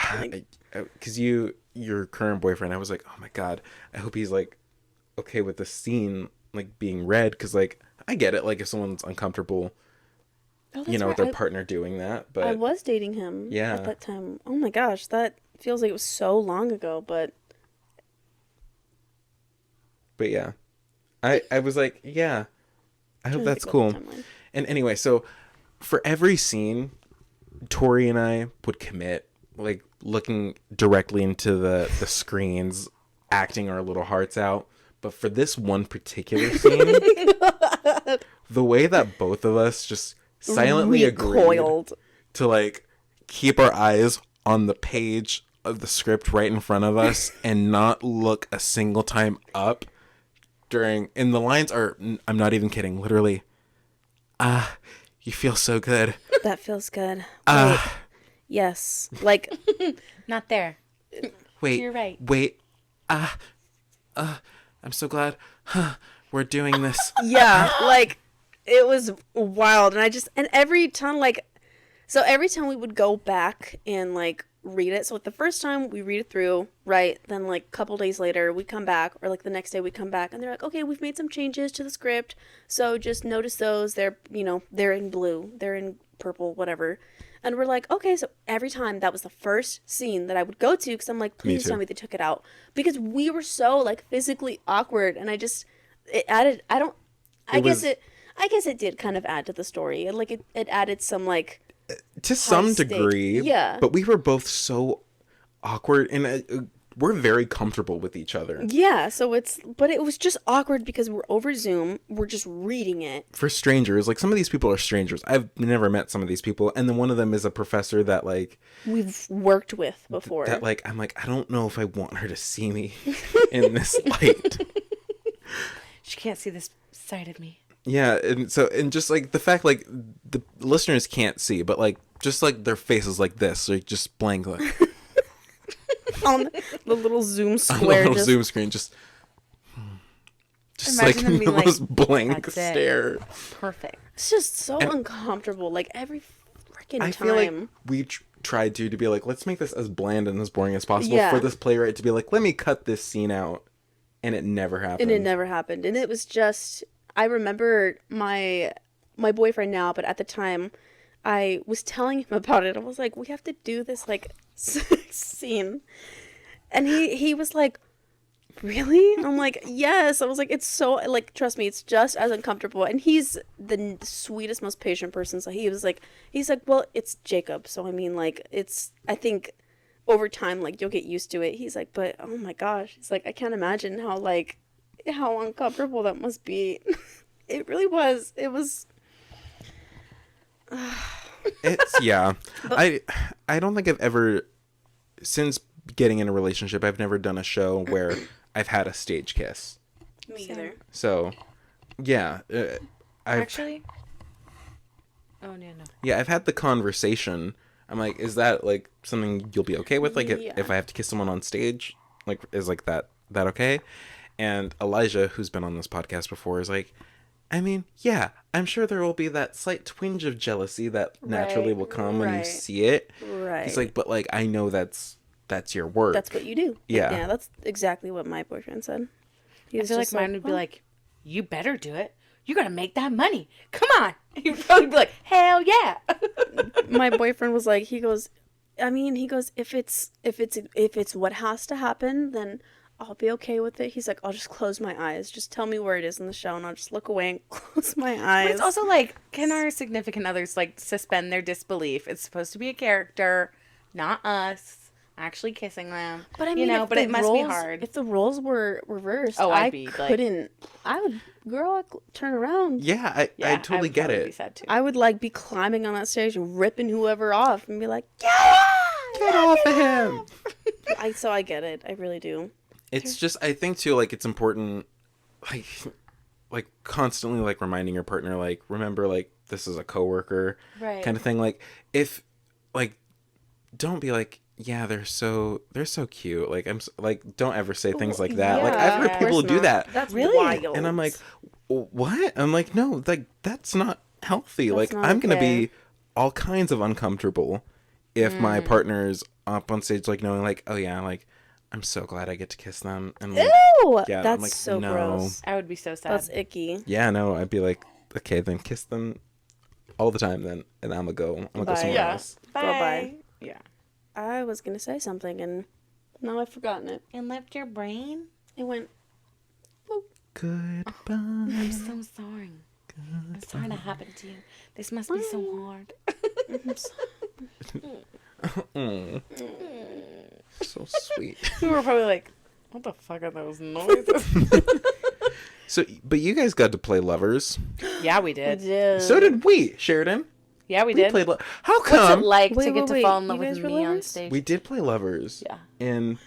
because your current boyfriend, I was like, oh my god, I hope he's like okay with the scene like being read, because like I get it, like if someone's uncomfortable, Oh, that's with right. their partner doing that, but I was dating him Yeah. at that time. Oh my gosh, that feels like it was so long ago, but yeah, I was like, yeah, I hope trying to that's think cool. about the timeline. And anyway, so for every scene, Tori and I would commit, like looking directly into the screens, acting our little hearts out. But for this one particular scene, the way that both of us just silently agreed recoiled. to like keep our eyes on the page of the script right in front of us and not look a single time up and the lines are, I'm not even kidding, literally, you feel so good. That feels good. Wait, Ah. yes, like Not there. Wait, You're right. wait, I'm so glad we're doing this. yeah, like it was wild, and every time we would go back and like read it. So like the first time we read it through, right? Then like a couple days later we come back, or like the next day we come back, and they're like, okay, we've made some changes to the script, so just notice those. They're, you know, they're in blue, they're in purple, whatever. And we're like, okay, so every time that was the first scene that I would go to, because I'm like, please tell me they took it out, because we were so like physically awkward, and it added. I guess it did kind of add to the story. Like it added some like to some stake. degree, Yeah. But we were both so awkward, and we're very comfortable with each other. Yeah, but it was just awkward because we're over Zoom, we're just reading it. For strangers, like some of these people are strangers. I've never met some of these people, and then one of them is a professor that like We've worked with before. that like I'm like, I don't know if I want her to see me in this light. She can't see this side of me. Yeah, and just like the fact like the listeners can't see, but like just like their faces like this, like just blank like On the little Zoom on the square. little Zoom screen, just Imagine like them being the like, most blank "That's it." stare. Perfect. It's just so uncomfortable. Like every freaking time. I feel like we tried to be like, let's make this as bland and as boring as possible Yeah. for this playwright to be like, let me cut this scene out, and it never happened. And it never happened. And it was just, I remember my boyfriend now, but at the time I was telling him about it. I was like, we have to do this like scene. And he was like, really? I'm like, yes. I was like, it's so, like, trust me, it's just as uncomfortable. And he's the sweetest, most patient person. So he's like, well, it's Jacob. So I mean, like, I think over time, like, you'll get used to it. He's like, but oh my gosh. He's like, I can't imagine how uncomfortable that must be. It really was. It was. It's yeah. I don't think I've ever, since getting in a relationship, I've never done a show where I've had a stage kiss. Me either. So, yeah, I've Actually. Oh no. yeah, I've had the conversation. I'm like, is that like something you'll be okay with? Like, if I have to kiss someone on stage, like, is like that okay? And Elijah, who's been on this podcast before, is like, I mean, yeah, I'm sure there will be that slight twinge of jealousy that naturally will come when you see it. Right. He's like, but like, I know that's your work. That's what you do. Yeah. Yeah, that's exactly what my boyfriend said. He I was feel like just mine would be like, you better do it. You gotta make that money. Come on. He'd probably be like, hell yeah. my boyfriend was like, he goes, if it's what has to happen, then I'll be okay with it. He's like, I'll just close my eyes. Just tell me where it is in the show, and I'll just look away and close my eyes. But it's also like, can our significant others like suspend their disbelief? It's supposed to be a character, not us actually kissing them. But I mean, but it must be hard. If the roles were reversed, Oh, I couldn't. I'd turn around. Yeah, I totally get probably be it. sad too. I would like be climbing on that stage and ripping whoever off and be like, Get off of him. So I get it. I really do. It's just, I think too, like, it's important, like constantly like reminding your partner, like, remember, like, this is a coworker, Right. kind of thing. Like, if, like, don't be like, yeah, they're so cute. Like, like, don't ever say things like that. Like, I've heard Yeah. people do that, That's Really? wild. and I'm like, what? I'm like, no, like, that's not healthy. Like, not I'm gonna okay. be all kinds of uncomfortable if my partner's up on stage, like, knowing, like, oh yeah, like, I'm so glad I get to kiss them. And like, Ew! yeah, I'm That's like, so no. gross. I would be so sad. That's icky. Yeah, no, I'd be like, okay, then kiss them all the time then, and I'm gonna go Bye. somewhere Yeah. else. Bye-bye. Yeah. I was gonna say something and now I've forgotten it. And left your brain? It went. Goodbye. I'm so sorry. I'm sorry that happened to you. This must be so hard. So sweet. We were probably like, what the fuck are those noises? So, but you guys got to play lovers. Yeah, we did. So did we, Sheridan. Yeah, we We did. played. How What's come? it like Wait, to get wait, to wait. fall in love You guys with were me on lovers? stage? We did play lovers. Yeah. In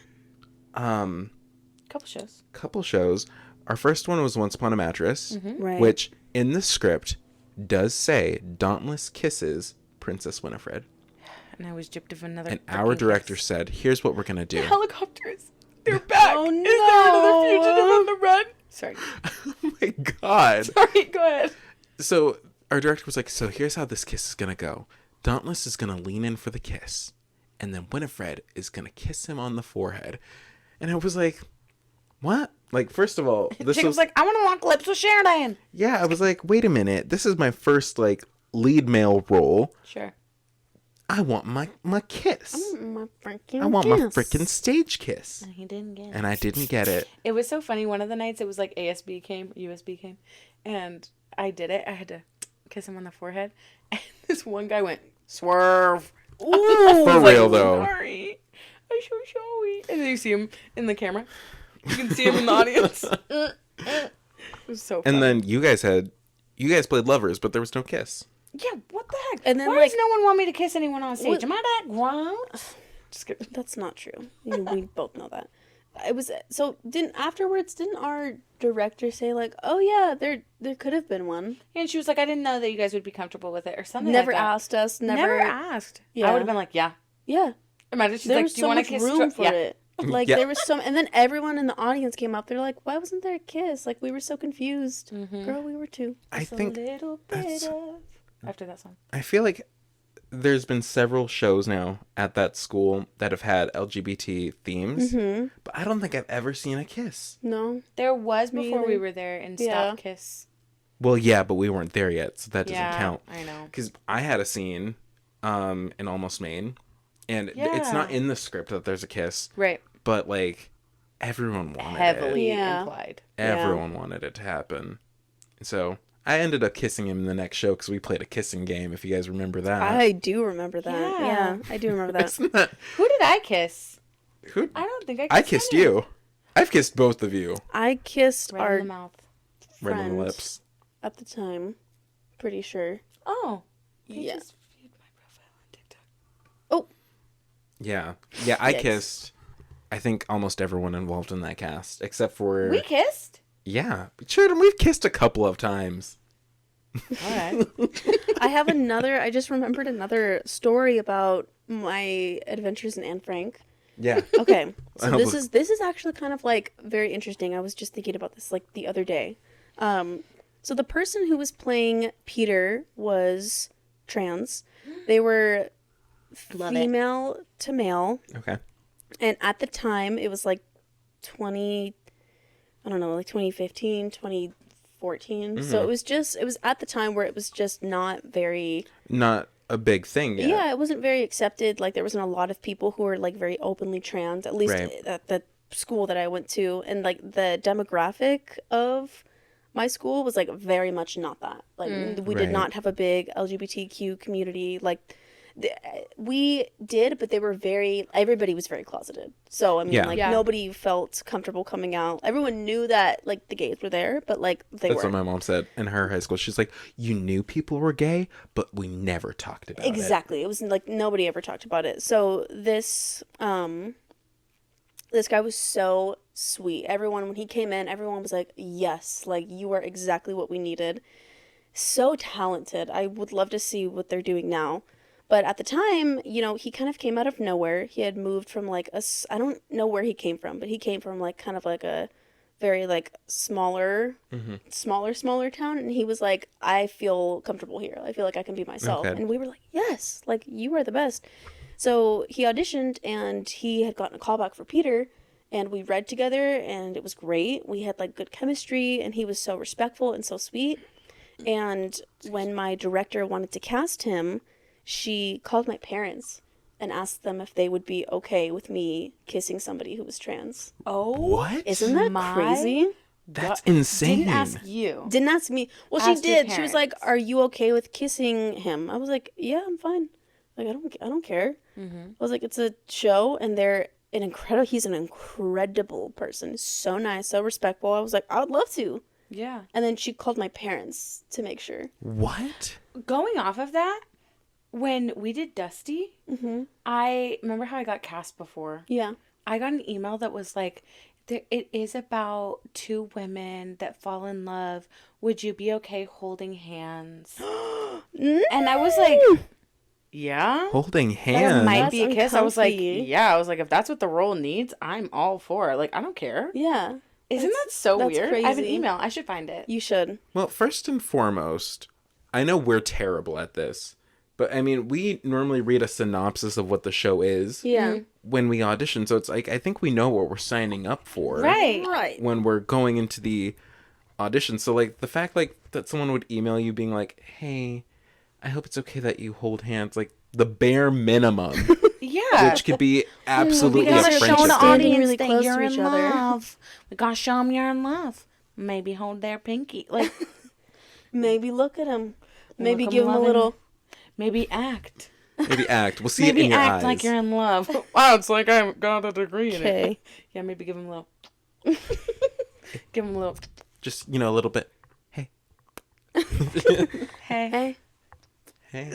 Couple shows. couple shows. Our first one was Once Upon a Mattress, Right. which in the script does say Dauntless kisses Princess Winifred. And I was gypped of another. And our freaking director kiss. said, here's what we're going to do. Helicopters. They're back. Oh, Is there another fugitive no. on the run? Sorry. Oh my God. Sorry, go ahead. So our director was like, so here's how this kiss is going to go. Dauntless is going to lean in for the kiss. and then Winifred is going to kiss him on the forehead. And I was like, what? Like, first of all, this Jacob's was like, I want to lock lips with Sheridan. yeah, I was like, wait a minute. This is my first, like, lead male role. Sure. I want my kiss. My freaking I want my kiss. freaking stage kiss. And he didn't get it. And I didn't get it. It was so funny. One of the nights, it was like USB came, and I did it. I had to kiss him on the forehead, and this one guy went, swerve. Ooh. For real, though. Sorry. I'm so sorry. And then you see him in the camera. You can see him in the audience. It was so funny. And then you guys played lovers, but there was no kiss. Yeah, what the heck? And then, why does no one want me to kiss anyone on stage? What- Am I that gross? Just kidding. That's not true. We both know that. It was so. Didn't our director say like, oh yeah, there could have been one? And she was like, I didn't know that you guys would be comfortable with it or something Never like that. asked us. Never asked. Yeah. I would have been like, yeah. Yeah. Imagine she's There like, was do you so want to much kiss? room for yeah. it. Like Yeah. there was some, and then everyone in the audience came up. They're like, "Why wasn't there a kiss?" Like we were so confused. Girl, we were too. I Just think a little bit that's- of... After that song. I feel like there's been several shows now at that school that have had LGBT themes, but I don't think I've ever seen a kiss. No. There was Me before we either. were there in Yeah. Stop Kiss. Well, yeah, but we weren't there yet, so that doesn't Yeah, count. I know. Because I had a scene in Almost Maine, and it's not Yeah. in the script that there's a kiss, Right. but like everyone wanted it. Heavily Yeah. implied. Everyone wanted it to happen. So I ended up kissing him in the next show because we played a kissing game, if you guys remember that. I do remember that. Yeah. Yeah, I do remember that. Isn't that... Who did I kiss? Who... I don't think I kissed I kissed any. you. I've kissed both of you. I kissed Right our in the mouth. Right on the friend lips. at the time. Pretty sure. Oh. They Yeah. just viewed my profile on TikTok. Oh, Yeah. Yeah, I Yikes. kissed, I think, almost everyone involved in that cast, except for... We kissed? Yeah. Sure, we've kissed a couple of times. All right. I just remembered another story about my adventures in Anne Frank. Yeah. Okay, so Oh, this look. is actually kind of like very interesting. I was just thinking about this like the other day. So the person who was playing Peter was trans. They were Love it. female to male, Okay. and at the time it was like 2015, 2014. So it was at the time where it was just not very Not a big thing yet. yeah, it wasn't very accepted. Like there wasn't a lot of people who were like very openly trans, at least Right. at the school that I went to, and like the demographic of my school was like very much not that. Like we did Right. not have a big LGBTQ community. Like we did, but they were everybody was very closeted. So I mean, Yeah. like Yeah. nobody felt comfortable coming out. Everyone knew that like the gays were there, but like they That's weren't. what my mom said in her high school. She's like, you knew people were gay, but we never talked about it. Exactly. It was like nobody ever talked about it. So this guy was so sweet. Everyone, when he came in, everyone was like, yes, like you are exactly what we needed. So talented. I would love to see what they're doing now. But at the time, you know, he kind of came out of nowhere. He had moved from like I don't know where he came from, but he came from like kind of like a very like smaller town. And he was like, I feel comfortable here. I feel like I can be myself. Okay. And we were like, yes, like you are the best. So he auditioned and he had gotten a callback for Peter, and we read together and it was great. We had like good chemistry and he was so respectful and so sweet. And when my director wanted to cast him, she called my parents and asked them if they would be okay with me kissing somebody who was trans. Oh. What? Isn't that My- crazy? That's insane. Didn't ask you. Didn't ask me. Well, Asked she your did. She was like, parents. "Are you okay with kissing him?" I was like, "Yeah, I'm fine. Like, I don't care." I was like, "It's a show, and he's an incredible person. So nice, so respectful." I was like, "I would love to." Yeah. And then she called my parents to make sure. What? Going off of that, when we did Dusty, I remember how I got cast before. Yeah. I got an email that was like, it is about two women that fall in love. Would you be okay holding hands? And I was like, yeah. Holding That hands? might That's be a kiss. I was like, uncomfy. yeah. I was like, if that's what the role needs, I'm all for it. Like, I don't care. Yeah. Isn't that so that's weird? I have an crazy. email. I should find it. You should. Well, first and foremost, I know we're terrible at this, But I mean, we normally read a synopsis of what the show is Yeah. when we audition. So it's like, I think we know what we're signing up for. Right. When we're going into the audition. So like the fact like that someone would email you being like, hey, I hope it's okay that you hold hands, like the bare minimum. Yeah. Which could be absolutely we a gotta friendship show the thing. audience really that close you're to in each other. love. We gotta show them you're in love. Maybe hold their pinky. Like, Maybe look at him. Maybe Look 'em give him a loving. little. maybe act. Maybe act. We'll see Maybe it in your act eyes. like you're in love. Wow, it's like I got a degree in it. Okay. Yeah, maybe give him a little. Give him a little. Just, a little bit. Hey. Hey. Hey. Hey.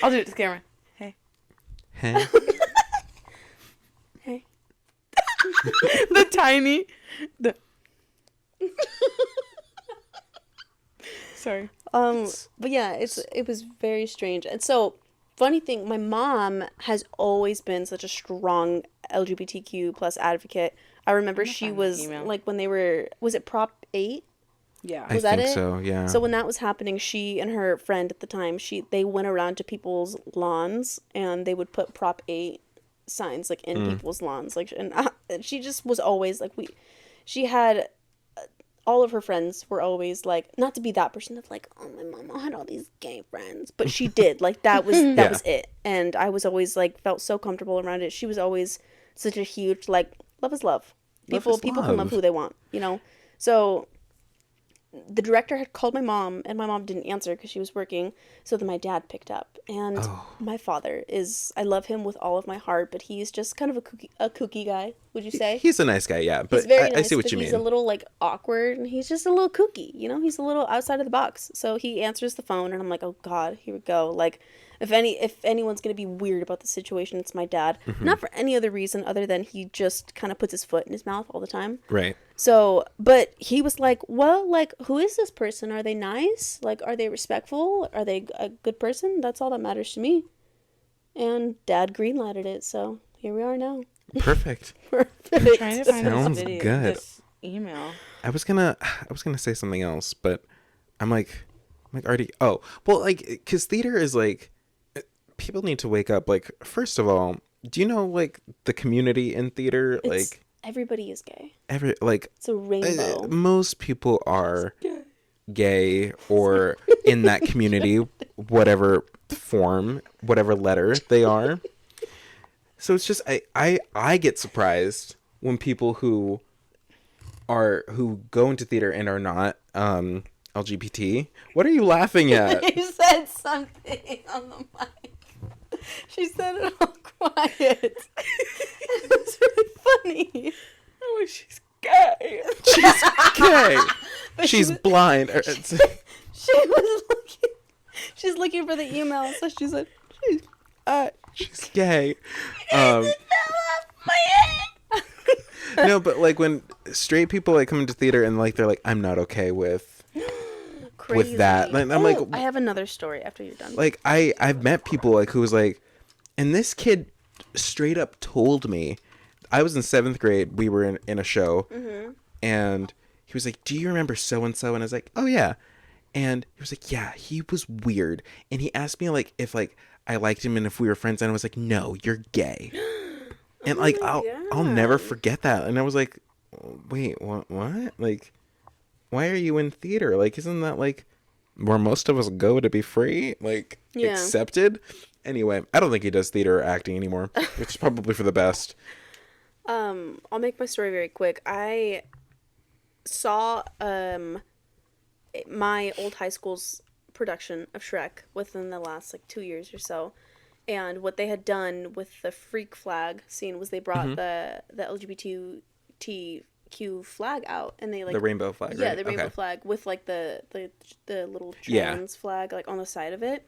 I'll do it to the camera. Hey. Hey. Hey. The tiny. The. Sorry. But yeah, it was very strange. And so, funny thing, my mom has always been such a strong LGBTQ plus advocate. I remember she find my was email. like when they were, was it Prop 8? Yeah. I Was that think it? so, yeah. So when that was happening, she and her friend at the time, they went around to people's lawns and they would put Prop 8 signs like in people's lawns, like, and she just was always like, she had all of her friends were always like, not to be that person of like, oh, my mama had all these gay friends, but she did, like, that was was it. And I was always like, felt so comfortable around it. She was always such a huge, like, love is love. People can love love. who they want, so the director had called my mom, and my mom didn't answer because she was working. So then my dad picked up, and my father I love him with all of my heart, but he's just kind of a kooky guy. Would you say? He's a nice guy, yeah. But He's very I nice, see what but you he's mean. a little like awkward, and he's just a little kooky. He's a little outside of the box. So he answers the phone, and I'm like, oh God, here we go. Like, if anyone's gonna be weird about the situation, it's my dad. Not for any other reason other than he just kind of puts his foot in his mouth all the time. Right. So, but he was like, well, like, who is this person? Are they nice? Like, are they respectful? Are they a good person? That's all that matters to me. And Dad greenlighted it, so here we are now. Perfect. Perfect. Trying to find Sounds this video, good. this email. I was gonna say something else, but I'm like already. Oh, well, like, because theater is like, people need to wake up. Like, first of all, do you know like the community in theater? Like, Everybody is gay. It's a rainbow. most people are gay or in that community, whatever form, whatever letter they are. So it's just I get surprised when people who go into theater and are not LGBT. What are you laughing at? You said something on the mic. She said it all quiet. It's really funny. Oh, she's gay. She's gay. She's was- blind. She's looking for the email, so she's like, She's gay. No, but like when straight people like come into theater and like they're like, I'm not okay with crazy. that. Like, I'm like, I have another story after you're done. like I've met people like who was like, and this kid straight up told me, I was in 7th grade, we were in a show, and he was like, do you remember so and so? And I was like, oh yeah. And he was like, yeah, he was weird, and he asked me like if like I liked him and if we were friends, and I was like, no, you're gay. And like I'll never forget that. And I was like, wait, what? Like, why are you in theater? Like, isn't that like where most of us go to be free, like accepted? Anyway, I don't think he does theater or acting anymore, which is probably for the best. I'll make my story very quick. I saw my old high school's production of Shrek within the last like 2 years or so. And what they had done with the freak flag scene was they brought the LGBTQ flag out, and they like The rainbow flag, right? Yeah, the rainbow Okay. flag with like the little Yeah. trans flag like on the side of it,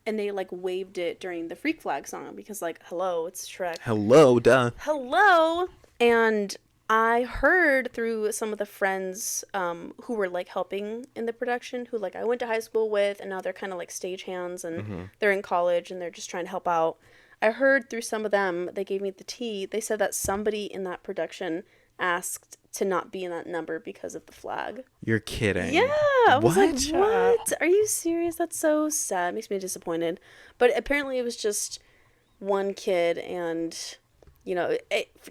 and they like waved it during the freak flag song because like hello, it's Shrek. Hello, duh. Hello. And I heard through some of the friends who were like helping in the production, who like I went to high school with, and now they're kind of like stagehands, and they're in college and they're just trying to help out. I heard through some of them, they gave me the tea. They said that somebody in that production asked to not be in that number because of the flag. You're kidding. Yeah, I was like, What? what? Are you serious? That's so sad. Makes me disappointed. But apparently it was just one kid, and, you know,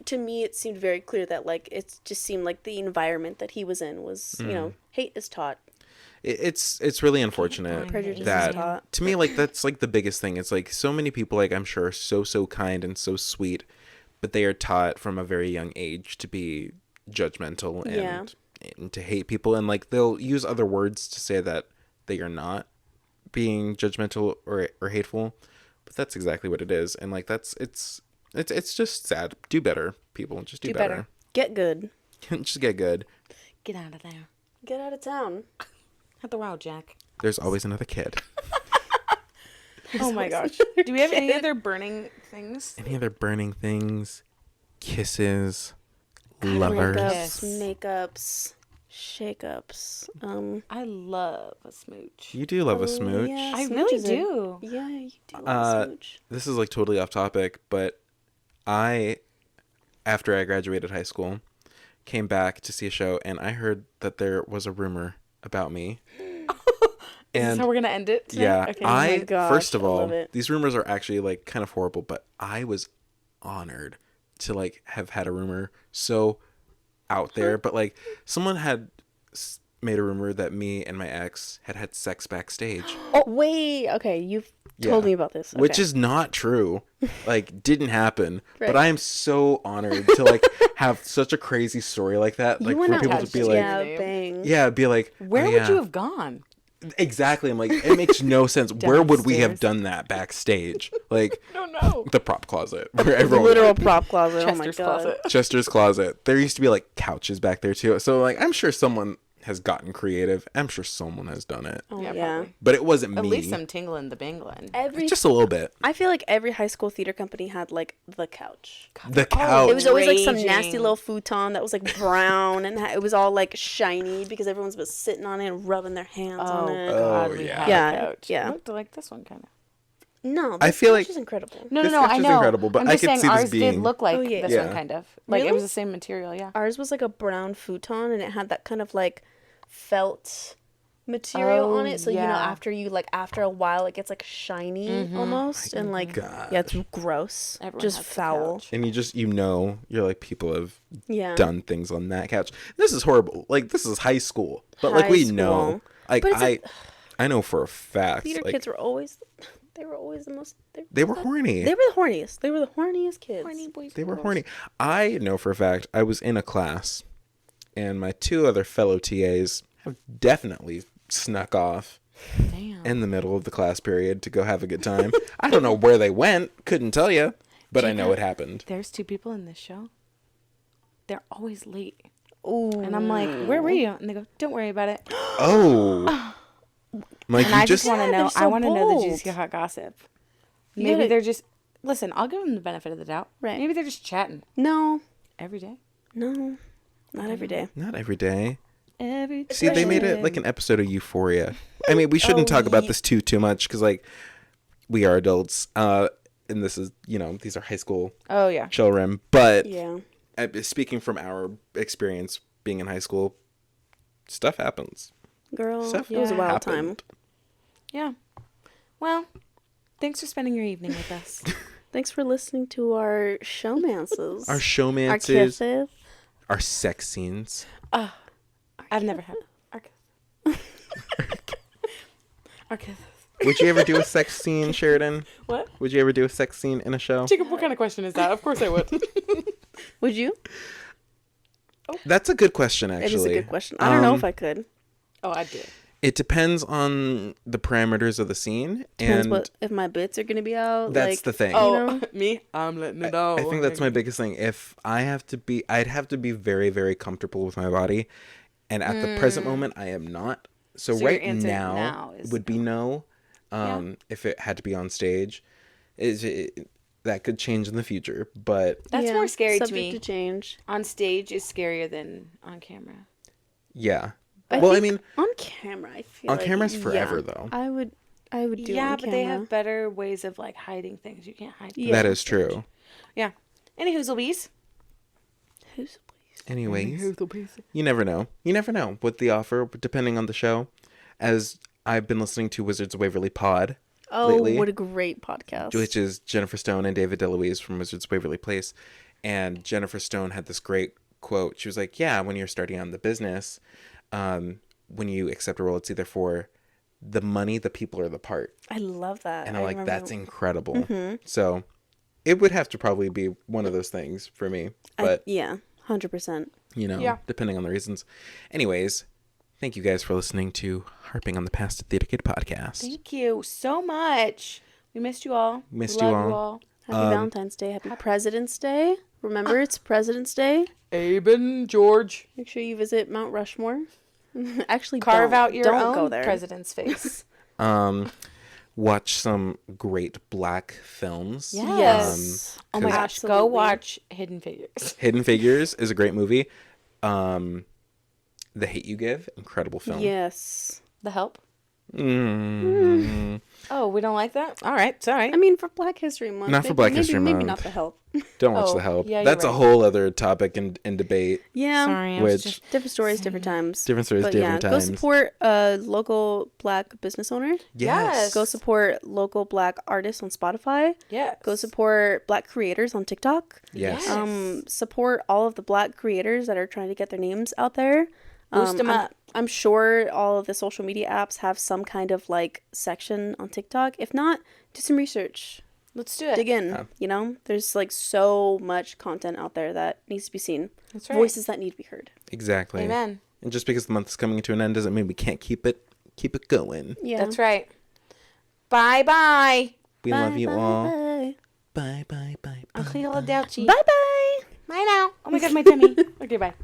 to me it seemed very clear that, like, it just seemed like the environment that he was in was, you know, hate is taught. It's really unfortunate Prejudice is that, taught. to me, like, that's like the biggest thing. It's like so many people, like, I'm sure, are so kind and so sweet, but they are taught from a very young age to be judgmental and to hate people, and like they'll use other words to say that they are not being judgmental or hateful, but that's exactly what it is. And like it's just sad. Do better, people. Just do better. Get good. Just get good. Get out of there. Get out of town. Hit the wild, Jack. There's always another kid. Oh my gosh. Do we have any other burning things? Any other burning things? Kisses, lovers. Makeups, shakeups. I love a smooch. You do love a smooch. Yeah, I smooch really is do. Yeah, you do love a smooch. This is like totally off topic, but after I graduated high school, came back to see a show, and I heard that there was a rumor about me. Is this how we're gonna end it today? Yeah, Okay. Oh my gosh, first of I all, love it. these rumors are actually like kind of horrible, but I was honored to like have had a rumor so out there. But like someone had made a rumor that me and my ex had sex backstage. Oh wait, okay, you've told Yeah. me about this, Which okay. is not true. Like, didn't happen. Right. But I am so honored to like have such a crazy story like that. Like you went for out people to be like, yeah, bang. yeah, be like, Where oh, would yeah. you have gone? Exactly. I'm like, it makes no sense. Where would we have Downstairs. done that backstage? Like, No, no. the prop closet where everyone. Literal prop closet. Oh my Chester's god. closet. Chester's closet. There used to be like couches back there too. So like, I'm sure someone has gotten creative. I'm sure someone has done it, Oh, Yeah, yeah. probably. but it wasn't At me. least some tingling the bangling. Every Just a little bit. I feel like every high school theater company had like the couch. The couch. It was always like some nasty Raging. little futon that was like brown and it was all like shiny because everyone's been sitting on it and rubbing their hands on it. God, Oh, we yeah. had Yeah, a couch. yeah. It looked like this one kind of. No, I this feel couch like- is incredible. No, This no, no. couch I is know. incredible, but I'm I just could saying see this ours being- did look like Oh, yeah. this Yeah. one kind of. Like Really? it was the same material. Yeah. Ours was like a brown futon and it had that kind of like felt material Oh, on it. So you know, yeah. after a while, it gets like shiny almost, and like gosh. yeah, it's gross, Everyone just has the foul. couch. And you're like, people have Yeah, done things on that couch. This is horrible. Like, this is high school, but like High we school. know, like But it's I know for a fact, theater like kids were always the most. they were horny. They were the horniest. They were the horniest kids. Horny boys. They and were girls. horny. I know for a fact I was in a class, and my two other fellow TAs have definitely snuck off Damn. in the middle of the class period to go have a good time. I don't know where they went. Couldn't tell you, but I know it happened. There's two people in this show. They're always late. Ooh. And I'm like, where were you? And they go, don't worry about it. Oh, like And you I just just want to Yeah, know. they're I so want to know the bold. juicy hot gossip. You Maybe gotta- they're just. Listen, I'll give them the benefit of the doubt. Right. Maybe they're just chatting No, every day. no, not every day. not every day. Every day. See, they made it like an episode of Euphoria. I mean, we shouldn't talk about this too much because like we are adults, and this is these are high school Oh yeah. children. But Yeah. speaking from our experience being in high school, stuff happens. Girl, Stuff it was a wild happened. time. Yeah. Well, thanks for spending your evening with us. Thanks for listening to our showmances. Our Our showmances, kisses. our sex scenes. I've never had. Our kisses. Would you ever do a sex scene, Sheridan? What? Would you ever do a sex scene in a show? Jacob, what kind of question is that? Of course I would. Would you? That's a good question, It actually. is a good question. I don't know if I could. Oh, I did. It depends on the parameters of the scene, Depends and what if my bits are gonna be out. that's like, the thing. Oh, know? me? I'm letting it out. I think that's my biggest thing. If I have to be, I'd have to be very, very comfortable with my body, and at the present moment, I am not. So So your right answer now, now is would be no. Yeah. If it had to be on stage, that could change in the future. But That's more scary to subject me. to change. On stage is scarier than on camera. yeah, I well, I think mean, on camera, I feel on like, camera's forever yeah, though. I would do. Yeah, on but they camera. have better ways of like hiding things. You can't hide. Yeah. That is true. Yeah. Any hoozlebees? Who's please? Anyways, you never know. You never know what the offer, depending on the show. As I've been listening to Wizards of Waverly Pod lately, what a great podcast. which is Jennifer Stone and David DeLuise from Wizards of Waverly Place. And Jennifer Stone had this great quote. She was like, yeah, when you're starting on the business, when you accept a role, it's either for the money, the people, or the part. I love that. And I'm like, that's incredible. Mm-hmm. So it would have to probably be one of those things for me. But, yeah, 100%. you know, depending on the reasons. Anyways, thank you guys for listening to Harping on the Past at the Etiquette podcast. Thank you so much. We missed you all. Missed Love you all. Happy Valentine's Day. Happy President's Day. Remember, it's President's Day. Abe and George. Make sure you visit Mount Rushmore. Actually, Carve out your don't own go there. president's face. Watch some great black films. Yes. Oh my gosh. Absolutely. Go watch Hidden Figures. Hidden Figures is a great movie. The Hate U Give, incredible film. Yes. The Help. Mm. Oh, we don't like that? All right. Sorry. I mean, for Black History Month. Not for Black History Maybe Month. not The Help. Don't watch Oh, The Help. yeah, you're That's a right. whole other topic and debate. Yeah. Sorry. I was Which just... Different stories, different times. Different stories, But different yeah, times. go support a local Black business owner. Yes. Go support local Black artists on Spotify. Yes. Go support Black creators on TikTok. Yes. Support all of the Black creators that are trying to get their names out there. Boost them up. I'm sure all of the social media apps have some kind of like section on TikTok. If not, do some research. Let's do it. Dig in. Yeah. You know, there's like so much content out there that needs to be seen. That's right. Voices that need to be heard. Exactly. Amen. And just because the month is coming to an end doesn't mean we can't keep it going. Yeah. That's right. Bye-bye. We love you all. Bye. Bye, bye, bye, bye. Arrivederci. Bye bye. Bye now. Oh my God, my tummy. Okay, bye.